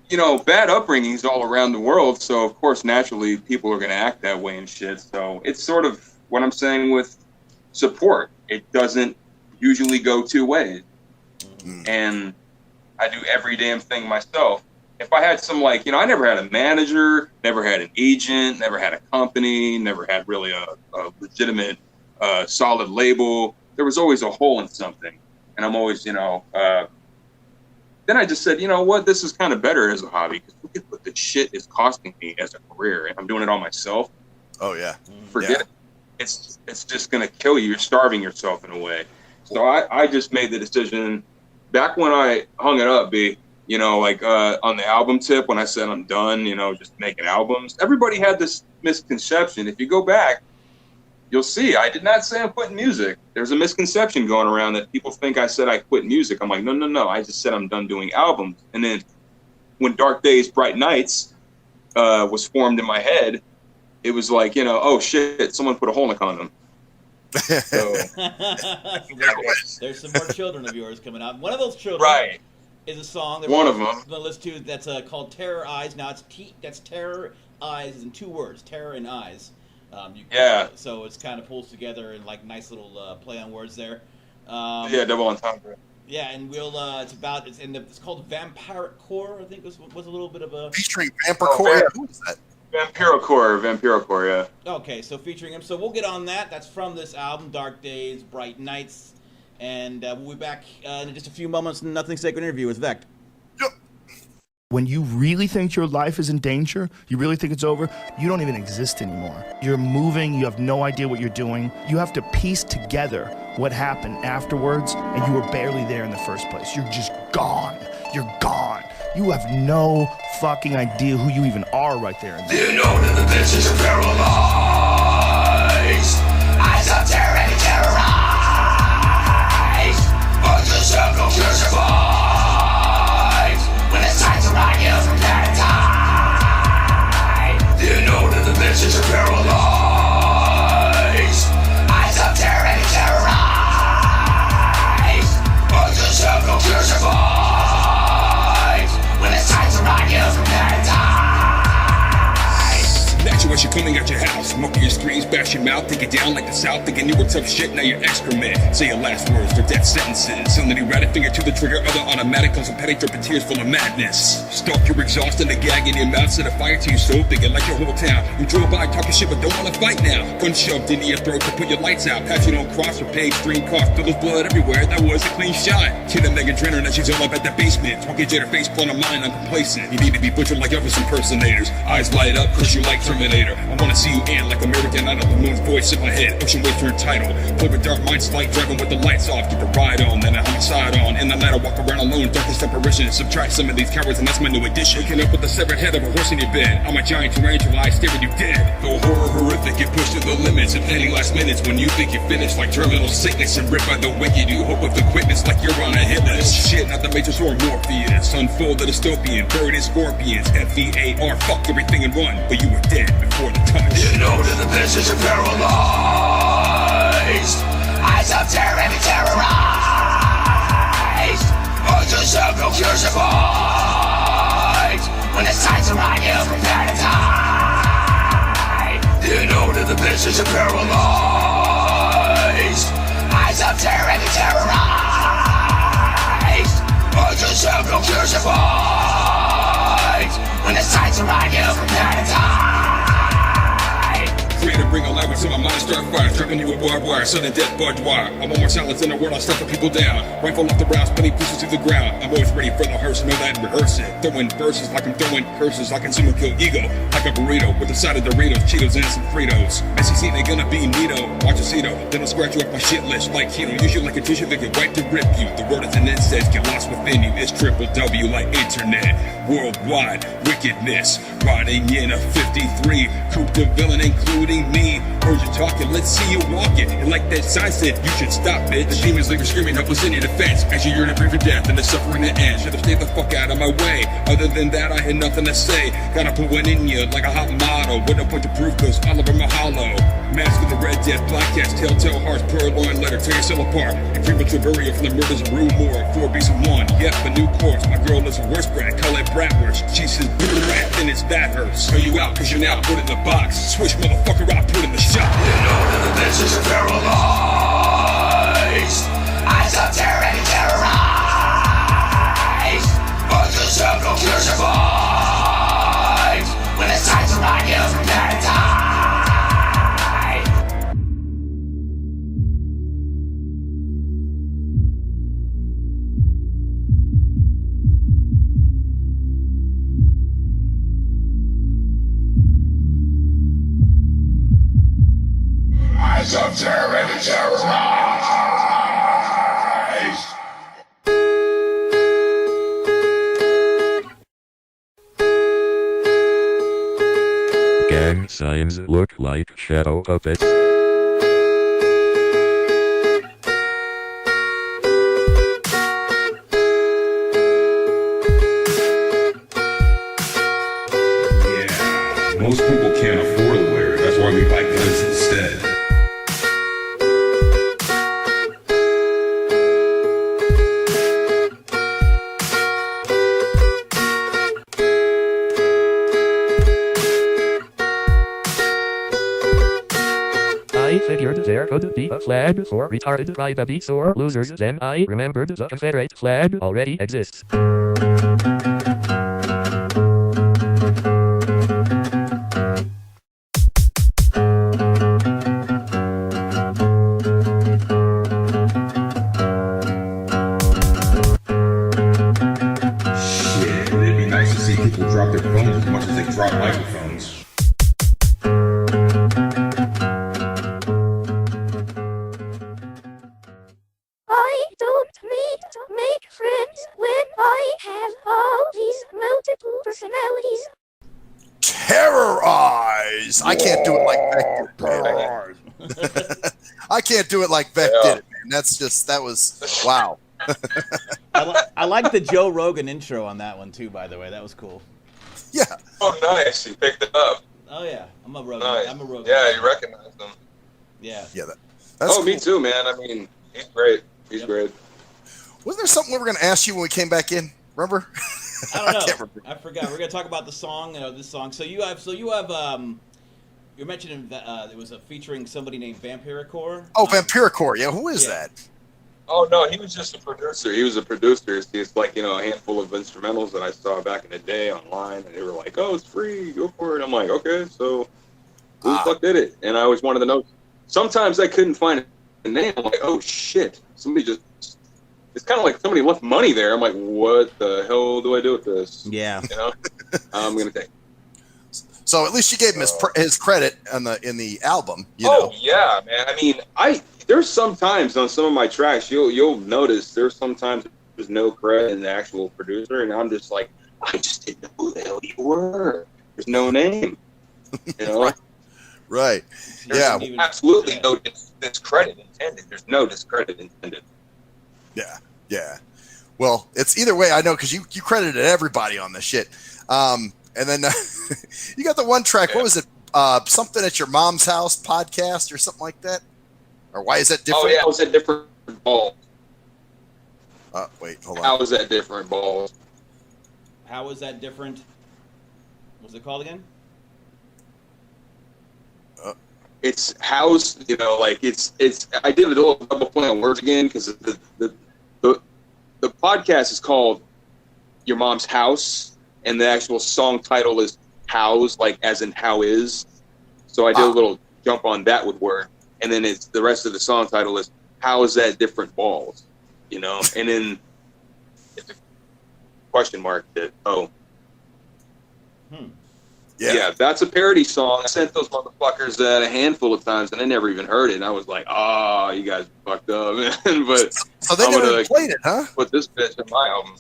you know, bad upbringings all around the world. So, of course, naturally, people are going to act that way and shit. So it's sort of what I'm saying with support. It doesn't usually go two ways. And I do every damn thing myself. If I had some, like, you know, I never had a manager, never had an agent, never had a company, never had really a legitimate, solid label. There was always a hole in something. And I'm always, you know, then I just said, you know what, this is kind of better as a hobby because look at what the shit is costing me as a career. And I'm doing it all myself. Oh, yeah. Forget it. It's just going to kill you. You're starving yourself in a way. So I just made the decision back when I hung it up, you know, like on the album tip, when I said I'm done, you know, just making albums, everybody had this misconception. If you go back, you'll see I did not say I'm quitting music. There's a misconception going around that people think I said I quit music. I'm like, no. I just said I'm done doing albums. And then when Dark Daze, Bright Nights was formed in my head, it was like, you know, oh shit, someone put a hole in a condom. So, there's some more children of yours coming out. One of those children is a song that one of them going to listen to that's called Terror Eyes. Now that's Terror Eyes in 2 words, Terror and Eyes. So it's kind of pulls together and like nice little play on words there. Double entendre. Yeah, and we'll it's called Vampiricore. I think was a little bit of a featuring Vampiricore. Who is that? Vampiricore, yeah. Okay, so featuring him. So we'll get on that. That's from this album, Dark Daze, Bright Nights. And we'll be back in just a few moments. Nothing Sacred interview with VECT. Yep. When you really think your life is in danger, you really think it's over, you don't even exist anymore. You're moving, you have no idea what you're doing. You have to piece together what happened afterwards, and you were barely there in the first place. You're just gone. You're gone. You have no fucking idea who you even are right there. You know that the bitches are paralyzed. Eyes of terror and terrorized. But just have no cure survive. When it's time to ride you from there to die. You know that the bitches are paralyzed. Eyes of terror and terrorized. But just have no cure survive. When it's time to ride you from there to die. Natural Russian coming at your house. Smoking your screens, bash your mouth, take it down like the South. Thinking you were tough shit, now you're excrement. Say your last words, they're death sentences. Suddenly erratic finger to the trigger, other automatic. Constipating, dripping tears full of madness. Stalk your exhaust and the gag in your mouth. Set a fire to your soul, thinking like your whole town. You drove by talking shit but don't wanna fight now. Gun shoved into your throat to put your lights out. Pass you on cross or page, stream cost. Spills blood everywhere, that was a clean shot. Kid a Megan Trainor, now she's all up at the basement. Talking to her face, pulling a mind uncomplacent. You need to be butchered like Elvis impersonators. Eyes light up, cause you like Terminator. I wanna see you in like American Idol. The moon's voice in my head, ocean waves turn title. Play with dark minds like driving with the lights off. Get the ride on, then a homicide on. In the night I walk around alone, darkest apparition. Subtract some of these cowards and that's my new addition. Waking up with the severed head of a horse in your bed. I'm a giant tarantula, I stare at you dead. The horror horrific, get pushed to the limits. And any last minutes when you think you're finished. Like terminal sickness and ripped by the wicked. You hope with the quickness like you're on a hit list. Shit, not the Matrix or Morpheus. Unfold the dystopian, buried in scorpions. FEAR, fuck everything and run. But you were dead before the touch. You know that the bitches are paralyzed. Eyes of terror and terrorized. But yourself no cure survives. When it's time to ride, you prepare to die. You know that the bitches are paralyzed. Eyes of terror and terrorized. But yourself no cure survives. When it's time to ride, you prepare to die. Creator, bring a light to my mind, start fire. Trapping you with barbed wire, sudden death, barbed wire. I want more silence in the world, I'll stuff the people down. Rifle off the rounds, spinning pieces to the ground. I'm always ready for the hearse, know that and rehearse it. Throwing verses like I'm throwing curses. I consume and kill ego, like a burrito. With a side of Doritos, Cheetos, and some Fritos. SEC, they gonna be neato. Watch a Cedo, then I'll scratch you off my shit list like keto. Use you like a tissue that can wipe to rip you. The word is an incest, get lost within you. It's triple W like internet. Worldwide wickedness. Riding in a 53, coupe the villain, including me. Heard you talking, let's see you walking. And like that sign said, you should stop, bitch. The demons leave you screaming, helpless in your defense. As you yearn to breathe for death and the suffering to end. Should've stayed the fuck out of my way. Other than that, I had nothing to say. Gotta put one in you like a hot model. With no point to prove, cause all of them are hollow. Mask of the red death, black cats, telltale hearts, purloin letter, tear yourself apart. And premature burial from the murders of Rue Moore. 4 beats in 1, yep, a new course. My girl is a worse brat, call it bratwurst. She says, rat, then it's that hurts. Throw you out, cause you're now put in the box. Switch, motherfucker, I put in the shop. You know that the bitches are paralyzed. Eyes of terror and terrorized. But yourself no cure survives. When it's time to ride, you prepare to die. Eyes of terror and terrorized. Gang signs look like shadow puppets. Yeah, most people can't afford to wear it. That's why we buy guns instead. I figured there could be a flag for retarded crybabies or losers. Then I remembered the Confederate flag already exists. Shit, it'd be nice to see people drop their phones as much as they drop microphones. I don't need to make friends when I have all these multiple personalities. Terrorize! I can't do it like VECT did, man. I can't do it like VECT did it, man. That was, wow. I like the Joe Rogan intro on that one too, by the way. That was cool. Yeah. Oh, nice. You picked it up. Oh yeah, I'm a Rogan. Nice. I'm a Rogan. Yeah, you recognize them. Yeah. Yeah. That's Oh, cool. me too, man. I mean, he's great. He's great. Wasn't there something we were going to ask you when we came back in? Remember? I don't know. can't remember. I forgot. We're gonna talk about the song. This song. So you have You're mentioning that it was featuring somebody named Vampiricore. Oh, Vampiricore. Yeah, who is that? Oh no, he was just a producer. He was a producer. It's like, a handful of instrumentals that I saw back in the day online, and they were like, "Oh, it's free, go for it." I'm like, "Okay, so who the fuck did it?" And I always wanted to know. Sometimes I couldn't find a name. I'm like, "Oh shit, somebody just." It's kind of like somebody left money there. I'm like, "What the hell do I do with this?" Yeah, I'm gonna take. So at least you gave him his credit in the album. You know? know? Yeah, man. I mean, there's sometimes on some of my tracks you'll notice there's sometimes there's no credit in the actual producer, and I'm just like, I just didn't know who the hell you were. There's no name. Right. There's absolutely no discredit intended. There's no discredit intended. Yeah. Yeah. Well, it's either way. I know because you credited everybody on this shit. And then you got the one track. Yeah. What was it? Something at your mom's house podcast or something like that? Or why is that different? Oh yeah, it was at different balls. Wait, hold on. How is that different balls? How is that different? What's it called again? It's house. Like it's. I did a little double play on words again because the podcast is called Your Mom's House. And the actual song title is Hows, like as in how is. So I did a little jump on that with word. And then it's the rest of the song title is How is that different balls? And then it's a question mark that, Yeah, that's a parody song. I sent those motherfuckers that a handful of times and they never even heard it. And I was like, you guys fucked up, man. But so they never played it, huh? Put this bitch in my album.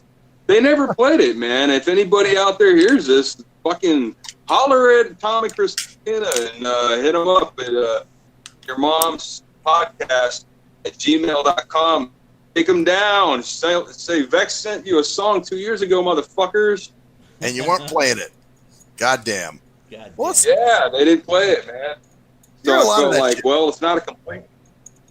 They never played it, man. If anybody out there hears this, fucking holler at Tommy Christina and hit them up at your mom's podcast at gmail.com. Take them down. Say VECT sent you a song 2 years ago, motherfuckers. And you weren't playing it. Goddamn. Well, yeah, they didn't play it, man. So I feel like, well, it's not a complete.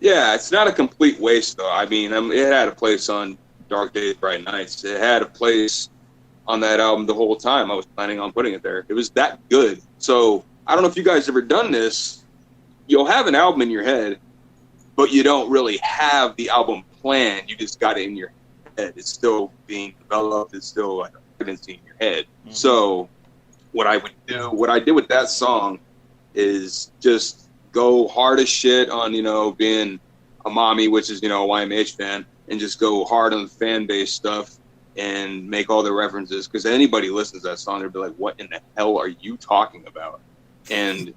Yeah, it's not a complete waste, though. I mean, it had a place on Dark Daze, Bright Nights. It had a place on that album the whole time. I was planning on putting it there. It was that good. So I don't know if you guys ever done this. You'll have an album in your head, but you don't really have the album planned. You just got it in your head. It's still being developed. It's still like a pregnancy in your head. Mm-hmm. So what I did with that song is just go hard as shit on, being a mommy, which is, a YMH fan, and just go hard on the fan base stuff and make all the references. Because anybody listens to that song, they'll be like, what in the hell are you talking about? And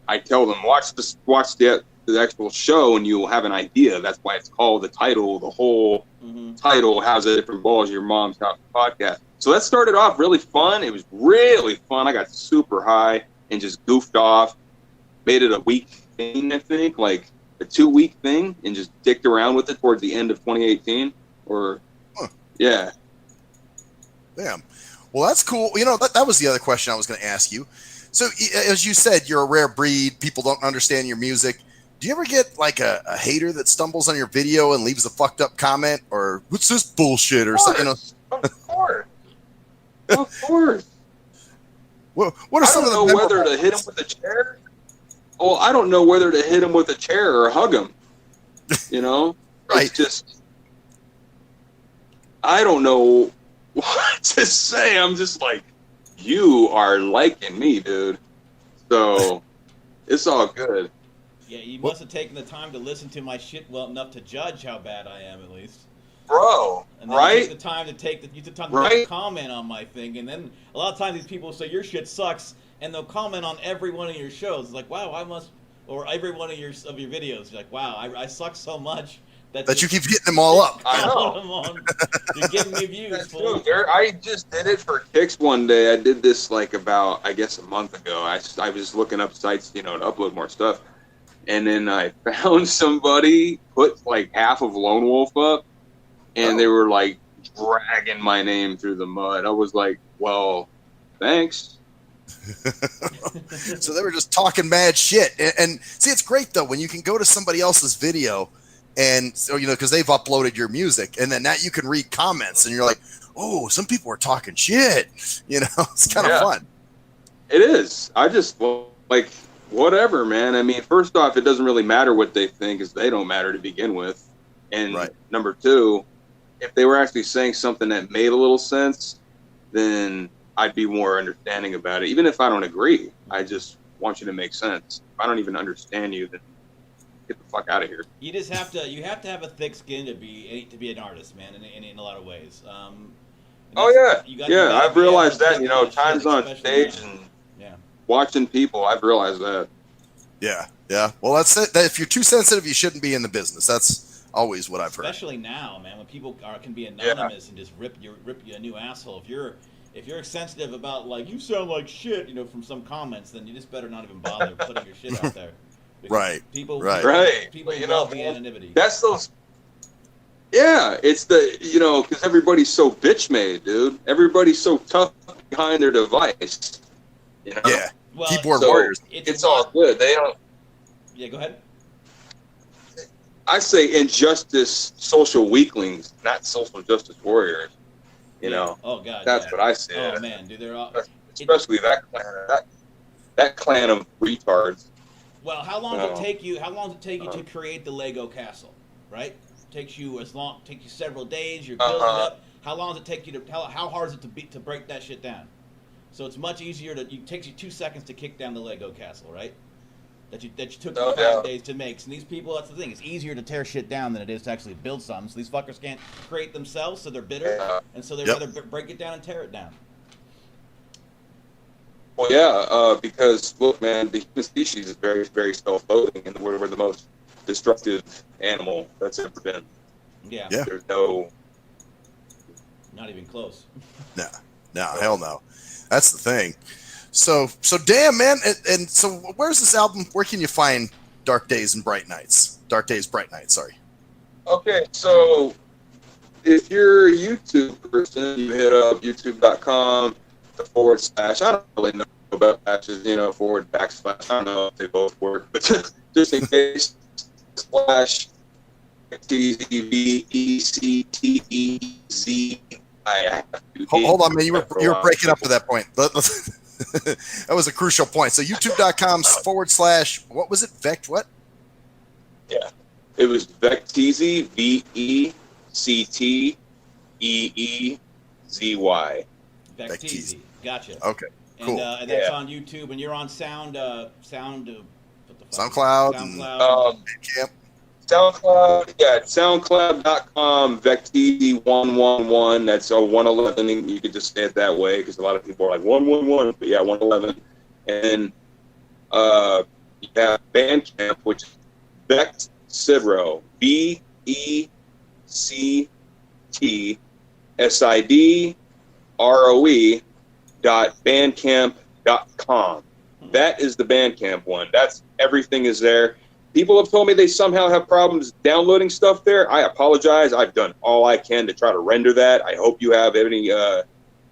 I tell them, watch the actual show and you'll have an idea. That's why it's called the title, the whole title, How's It Different Balls, Your Mom's House podcast. So that started off really fun. It was really fun. I got super high and just goofed off. Made it a week thing, I think, like a 2-week thing, and just dicked around with it towards the end of 2018. Yeah. Damn. Well, that's cool. That was the other question I was going to ask you. So, as you said, you're a rare breed. People don't understand your music. Do you ever get like a hater that stumbles on your video and leaves a fucked up comment, or what's this bullshit, or something? Of course. Of course. What are some of the? I don't know whether to hit him with a chair. Well, I don't know whether to hit him with a chair or hug him. Right. It's just, I don't know what to say. I'm just like, you are liking me, dude. So it's all good. Yeah, you must have taken the time to listen to my shit well enough to judge how bad I am, at least. Bro, and then right? You took the time to take comment on my thing, and then a lot of times these people say your shit sucks, and they'll comment on every one of your shows. It's like, wow, or every one of your videos. You're like, wow, I suck so much that you keep hitting them all up. I know. You're giving me views. Dude, I just did it for kicks one day. I did this like about, I guess, a month ago. I was looking up sites, to upload more stuff, and then I found somebody put like half of Lone Wolf up. And they were like dragging my name through the mud. I was like, well, thanks. So they were just talking mad shit. And see, it's great though when you can go to somebody else's video and so, because they've uploaded your music, and then that you can read comments and you're like, oh, some people are talking shit. It's kind of fun. It is. I just like whatever, man. I mean, first off, it doesn't really matter what they think, because they don't matter to begin with. And number two, if they were actually saying something that made a little sense, then I'd be more understanding about it. Even if I don't agree, I just want you to make sense. If I don't even understand you, then get the fuck out of here. You just have to. You have to have a thick skin to be an artist, man. In a lot of ways. I've realized that. You know, times on stage and watching people, I've realized that. Yeah. Well, that's it. If you're too sensitive, you shouldn't be in the business. That's always what I've heard. Especially now, man, when people can be anonymous and just rip you a new asshole. If you're sensitive about, like, you sound like shit, you know, from some comments, then you just better not even bother putting your shit out there. Because people you know, love the anonymity. That's those. Yeah, it's the, you know, because everybody's so bitch made, dude. Everybody's so tough behind their device. You know? Yeah. Well, keyboard warriors. It's all good. They don't. Yeah, go ahead. I say injustice social weaklings, not social justice warriors. You know. Oh God. That's what I say. Oh man, dude, they're all. Especially that clan of retards. Well, how long does it take you? How long does it take you to create the Lego castle? Right? Takes you several days. You're building it up. How long does it take you to? How hard is it to break that shit down? So it's much easier it takes you 2 seconds to kick down the Lego castle, right? That you took 5 days to make. And these people, that's the thing. It's easier to tear shit down than it is to actually build something. So these fuckers can't create themselves, so they're bitter, and so they'd rather break it down and tear it down. Well, yeah, because look, man, the human species is very, very self-loathing, and we're the most destructive animal that's ever been. Yeah. There's no. Not even close. No, hell no. That's the thing. So damn, man. And so where's this album? Where can you find Dark Days and Bright Nights? Dark Days, Bright Nights, sorry. Okay, so if you're a YouTube person, you hit up youtube.com/. I don't really know about patches, you know, / I don't know if they both work, but just in case, /TZVECTEZ. Hold on, man. You were breaking up to that point. That was a crucial point. So youtube.com / what was it? VECT what? Yeah. It was VECTeezy, VECTEEZY. VECTeezy. Gotcha. Okay. Cool. And that's on YouTube, and you're on SoundCloud. SoundCloud. Bandcamp. SoundCloud, SoundCloud.com, VECTeezy111. That's 111. You could just say it that way because a lot of people are like 111, but 111. And you have Bandcamp, which is VECTSIDRO, BECTSIDROE.bandcamp.com. That is the Bandcamp one. That's everything is there. People have told me they somehow have problems downloading stuff there. I apologize. I've done all I can to try to render that. I hope you have any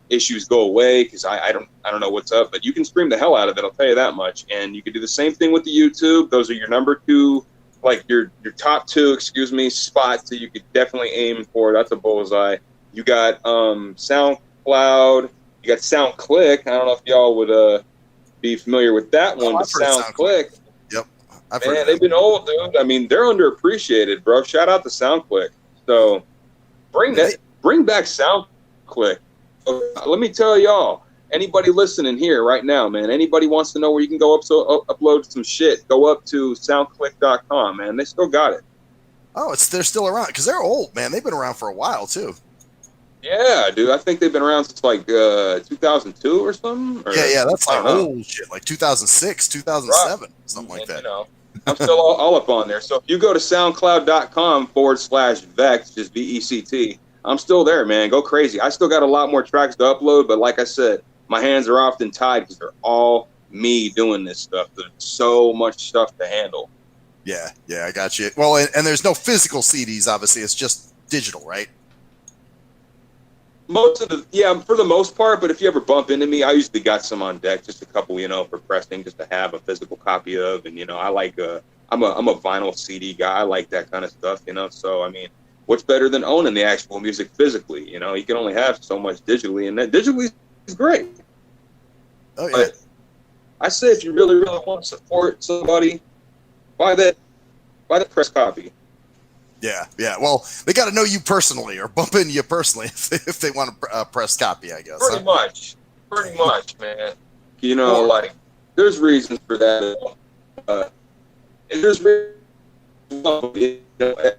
issues go away because I don't know what's up. But you can stream the hell out of it. I'll tell you that much. And you can do the same thing with the YouTube. Those are your number two, like your top two, spots that you could definitely aim for. That's a bullseye. You got SoundCloud. You got SoundClick. I don't know if y'all would be familiar with that one. But SoundClick. Man, they've been old, dude. I mean, they're underappreciated, bro. Shout out to SoundClick. So bring back SoundClick. Let me tell y'all, anybody listening here right now, man, anybody wants to know where you can go upload some shit, go up to soundclick.com, man. They still got it. Oh, they're still around because they're old, man. They've been around for a while too. Yeah, dude. I think they've been around since like 2002 or something. Or, yeah, that's like old shit, like 2006, 2007, something like that. You know, I'm still all up on there. So if you go to soundcloud.com /VECT, just VECT, I'm still there, man. Go crazy. I still got a lot more tracks to upload, but like I said, my hands are often tied because they're all me doing this stuff. There's so much stuff to handle. Yeah, I got you. Well, and there's no physical CDs, obviously. It's just digital, right? For the most part, but if you ever bump into me, I usually got some on deck, just a couple, for pressing, just to have a physical copy of. And, I like, I'm a vinyl CD guy. I like that kind of stuff, So, I mean, what's better than owning the actual music physically? You can only have so much digitally, and that digitally is great. Oh, yeah. I say if you really, really want to support somebody, buy the press copy. Yeah. Well, they got to know you personally or bump into you personally if they want a press copy, I guess. Pretty much, man. You know, like, there's reasons for that. And there's reasons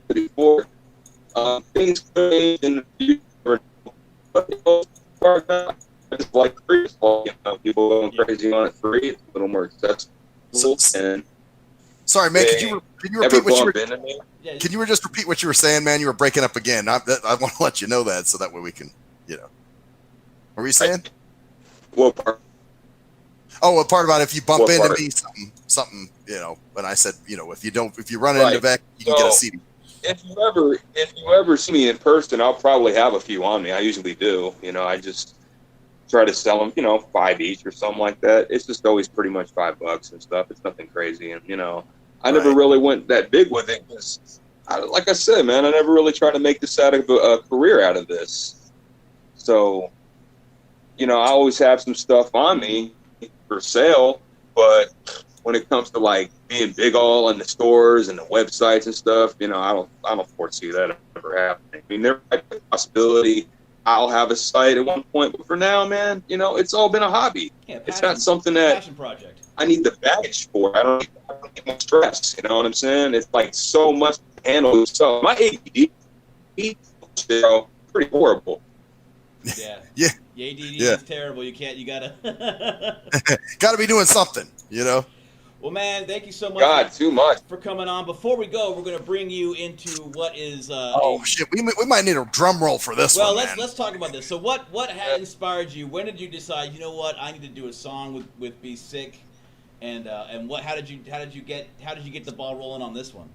before. Things change in the future. But it's like free. You know, people going crazy on it free. It's a little more accessible. Sorry, man. Can you repeat what you were? Yeah, Can you just repeat what you were saying, man? You were breaking up again. I want to let you know that so that way we can, What were you saying? What part? Oh, a part about if you bump into me, something. When I said, if you run into VECT, you can get a CD. If you ever see me in person, I'll probably have a few on me. I usually do. I just try to sell them, $5 each or something like that. It's just always pretty much $5 and stuff. It's nothing crazy, and I never really went that big with it because, like I said, man, I never really tried to make this out of a career out of this. So, I always have some stuff on me for sale, but when it comes to like being big all in the stores and the websites and stuff, I don't foresee that ever happening. I mean, there might be a possibility I'll have a site at one point, but for now, man, it's all been a hobby. It's not something that passion project. I need the baggage for. I don't need much stress. You know what I'm saying? It's like so much to handle. So my ADD is pretty horrible. Yeah. Yeah. The ADD is terrible. You gotta gotta be doing something, Well, man, thank you so much. Too much for coming on. Before we go, we're gonna bring you into what is. Shit! We might need a drum roll for this one. Well, let's talk about this. So, what had inspired you? When did you decide? You know what? I need to do a song with Be Sick, and what? How did you get the ball rolling on this one?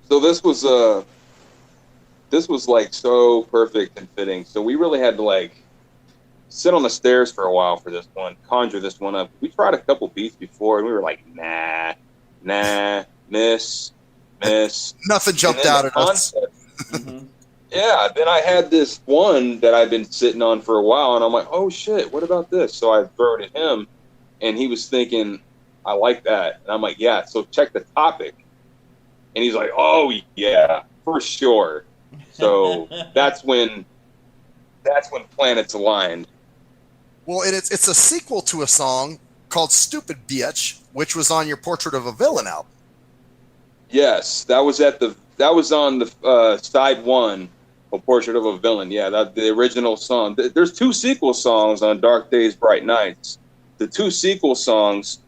So this was like so perfect and fitting. So we really had to like sit on the stairs for a while for this one, conjure this one up. We tried a couple beats before, and we were like, nah, miss. Nothing jumped out at us. Mm-hmm. Yeah, then I had this one that I've been sitting on for a while, and I'm like, oh shit, what about this? So I throw it at him, and he was thinking, I like that. And I'm like, yeah, so check the topic. And he's like, oh yeah, for sure. So that's when planets aligned. Well, it's a sequel to a song called "Stupid Bitch," which was on your Portrait of a Villain album. Yes, that was on the side one of Portrait of a Villain. Yeah, the original song. There's 2 sequel songs on Dark Daze, Bright Nights. The 2 sequel songs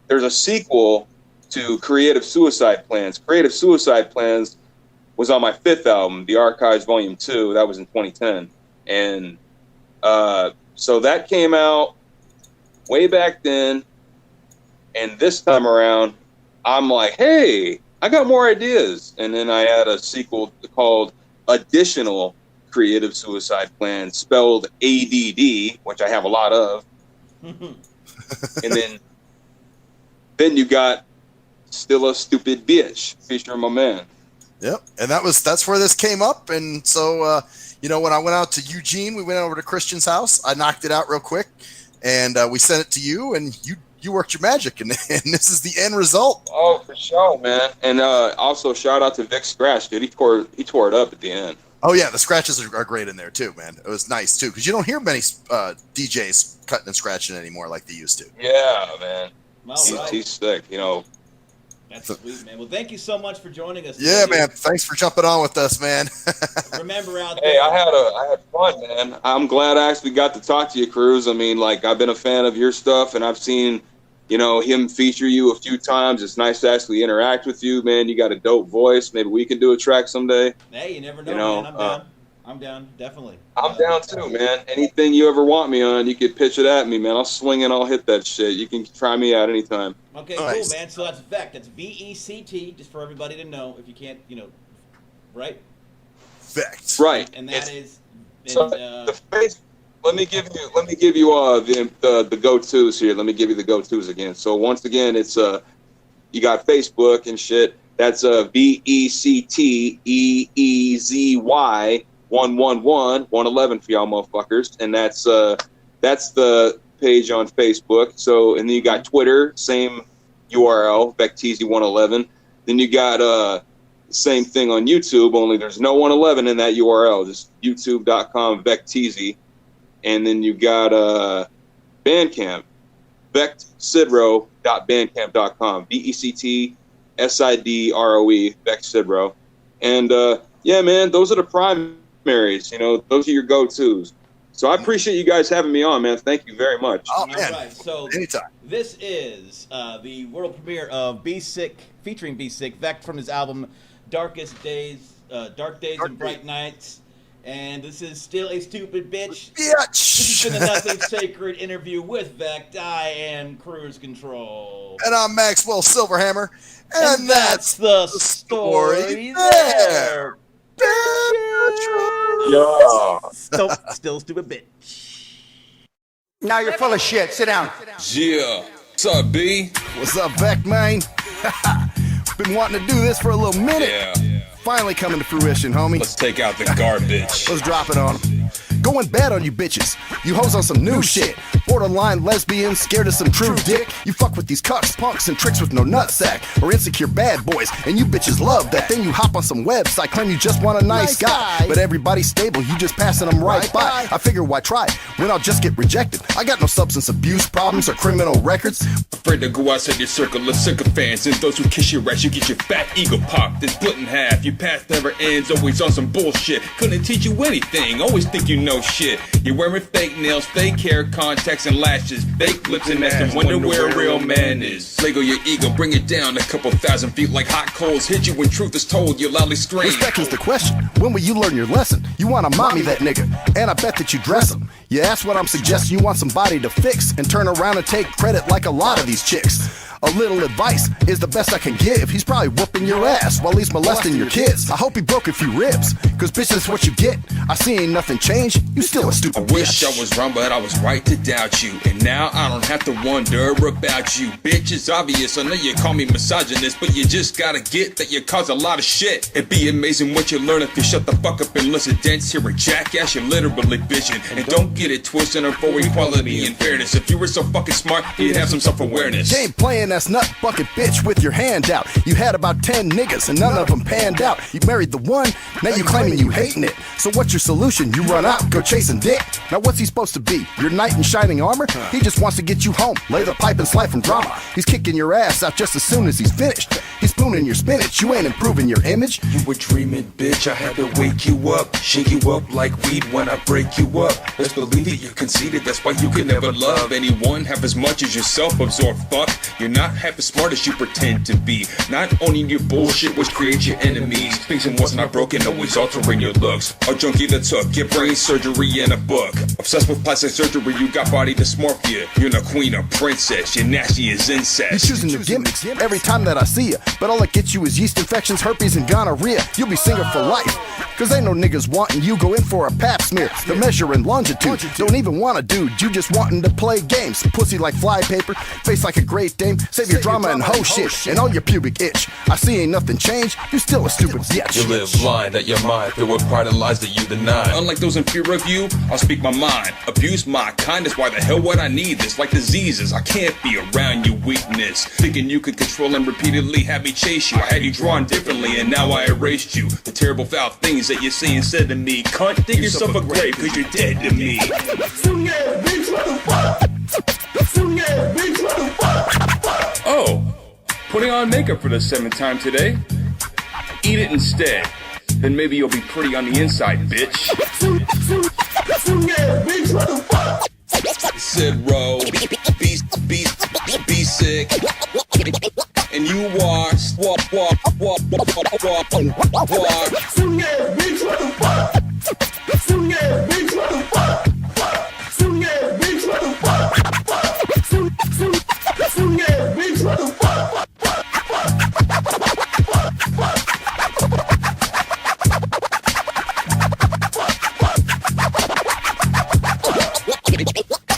there's a sequel to Creative Suicide Plans. Creative Suicide Plans was on my 5th album, The Archives Volume 2. That was in 2010. And so that came out way back then. And this time around, I'm like, hey, I got more ideas. And then I had a sequel called Additional Creative Suicide Plans, spelled ADD, which I have a lot of. And then you got Still a Stupid Bitch, featuring my man. Yep, and that's where this came up. And so, when I went out to Eugene, we went over to Christian's house. I knocked it out real quick, and we sent it to you, and you worked your magic, and this is the end result. Oh, for sure, man. And also shout out to Vic Scratch, dude. He tore it up at the end. Oh yeah, the scratches are great in there too, man. It was nice too, because you don't hear many DJs cutting and scratching anymore like they used to. Yeah, man. Well, he's sick, That's sweet, man. Well, thank you so much for joining us. Yeah, man. Thanks for jumping on with us, man. Remember out there. Hey, I had fun, man. I'm glad I actually got to talk to you, Cruz. I mean, like, I've been a fan of your stuff, and I've seen, him feature you a few times. It's nice to actually interact with you, man. You got a dope voice. Maybe we can do a track someday. Hey, you never know, man. I'm down, definitely. I'm down too, man. Anything you ever want me on, you can pitch it at me, man. I'll swing and I'll hit that shit. You can try me out anytime. Okay, nice. Cool, man. So that's VECT. That's VECT, just for everybody to know. If you can't, right? VECT. Right. And that is. So the face. Let me give you the go-tos here. Let me give you the go-tos again. So once again, it's you got Facebook and shit. That's VECTEEZY 111 for y'all motherfuckers, and that's the page on Facebook. So, and then you got Twitter, same URL, VECTeasy111. Then you got same thing on YouTube, only there's no 111 in that URL. Just youtube.com VECTeasy. And then you got Bandcamp, VECTsidro.bandcamp.com, VECTsidroe, VECTsidro. And yeah, man, those are the primaries. You know, those are your go-tos. So I appreciate you guys having me on, man. Thank you very much. Oh, man. All right, so Anytime. this is the world premiere of Be Sick, featuring Be Sick, VECT from his album Dark Daze and Bright Nights. And this is Still a Stupid Bitch. This has been a Nothing Sacred interview with VECT. I am Cruise Control. And I'm Maxwell Silverhammer. And that's the story there. Yeah. Still stupid bitch. Now you're full of shit. Sit down. Yeah. What's up, B? What's up, VECT, man? Been wanting to do this for a little minute. Yeah. Finally coming to fruition, homie. Let's take out the garbage. Let's drop it on them. Going bad on you bitches. You hoes on some new shit. Borderline lesbians, scared of some true dick. You fuck with these cucks, punks, and tricks with no nutsack. Or insecure bad boys, and you bitches love that. Then you hop on some website, claim you just want a nice guy. But everybody's stable, you just passing them right by. I figure why try when I'll just get rejected. I got no substance abuse problems or criminal records. Afraid to go outside your circle of sycophants. And those who kiss your ass, you get your fat ego popped and split in half. Your path never ends, always on some bullshit. Couldn't teach you anything, always think you know shit. You're wearing fake nails, fake hair, contacts and lashes, fake lips and ass, and wonder where a real man is. Lego your ego, bring it down a couple thousand feet like hot coals. Hit you when truth is told, you loudly scream. Respect is the question. When will you learn your lesson? You want to mommy that nigga, and I bet that you dress him. Yeah, that's what I'm suggesting. You want somebody to fix and turn around and take credit like a lot of these chicks. A little advice is the best I can give. He's probably whooping your ass while he's molesting your kids. I hope he broke a few ribs, cause bitch, that's what you get. I see ain't nothing changed, you still a stupid bitch. I wish I was wrong, but I was right to doubt you. And now I don't have to wonder about you. Bitch, it's obvious, I know you call me misogynist, but you just gotta get that you cause a lot of shit. It'd be amazing what you learn if you shut the fuck up and listen. Dance here a jackass, you're literally bitching. And don't get it twisted or for equality and fairness. If you were so fucking smart, you'd have some self-awareness. Game playing ass nut bucket bitch with your hand out. You had about 10 niggas and none of them panned out. You married the one, now you claiming you hating it. So what's your solution? You run out, go chasing dick. Now what's he supposed to be? Your knight in shining armor? He just wants to get you home, lay the pipe and slide from drama. He's kicking your ass out just as soon as he's finished. He's spooning your spinach, you ain't improving your image. You were dreaming, bitch, I had to wake you up. Shake you up like weed when I break you up. Let's believe that you're conceited, that's why you can never love anyone half as much as yourself, absorbed fuck. You're not half as smart as you pretend to be. Not owning your bullshit was create your enemies. Thinking was not broken, always altering your looks. A junkie that took your brain surgery in a book. Obsessed with plastic surgery, you got body dysmorphia. You're not queen or princess, you're nasty as incest. You're choosing your gimmicks every time that I see you, but all that gets you is yeast infections, herpes, and gonorrhea. You'll be single for life, cause ain't no niggas wanting you. Go in for a pap smear, the measure in longitude. Don't even want a dude, you just wanting to play games. Pussy like flypaper, face like a great dame. Save your drama and hoe shit, and all your pubic itch. I see ain't nothing changed, you still a stupid bitch. You live blind at your mind, filled with pride and lies that you deny. Unlike those in fear of you, I'll speak my mind. Abuse my kindness, why the hell would I need this? Like diseases, I can't be around you weakness. Thinking you could control and repeatedly have me chase you. I had you drawn differently and now I erased you. The terrible foul things that you say and said to me. Cunt, dig yourself a grave cause you're dead to me. Oh, putting on makeup for the 7th time today? Eat it instead. Then maybe you'll be pretty on the inside, bitch. Sidro, be sick. And you walk.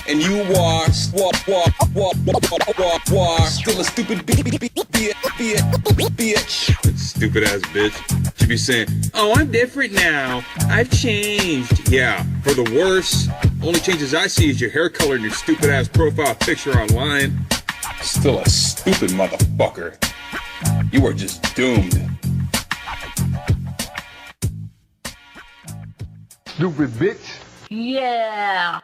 And you walk, still a stupid bitch. Stupid ass bitch. She be saying, oh, I'm different now. I've changed. Yeah, for the worse Only changes I see is your hair color and your stupid ass profile picture online. Still a stupid motherfucker. You are just doomed. Stupid bitch. Yeah.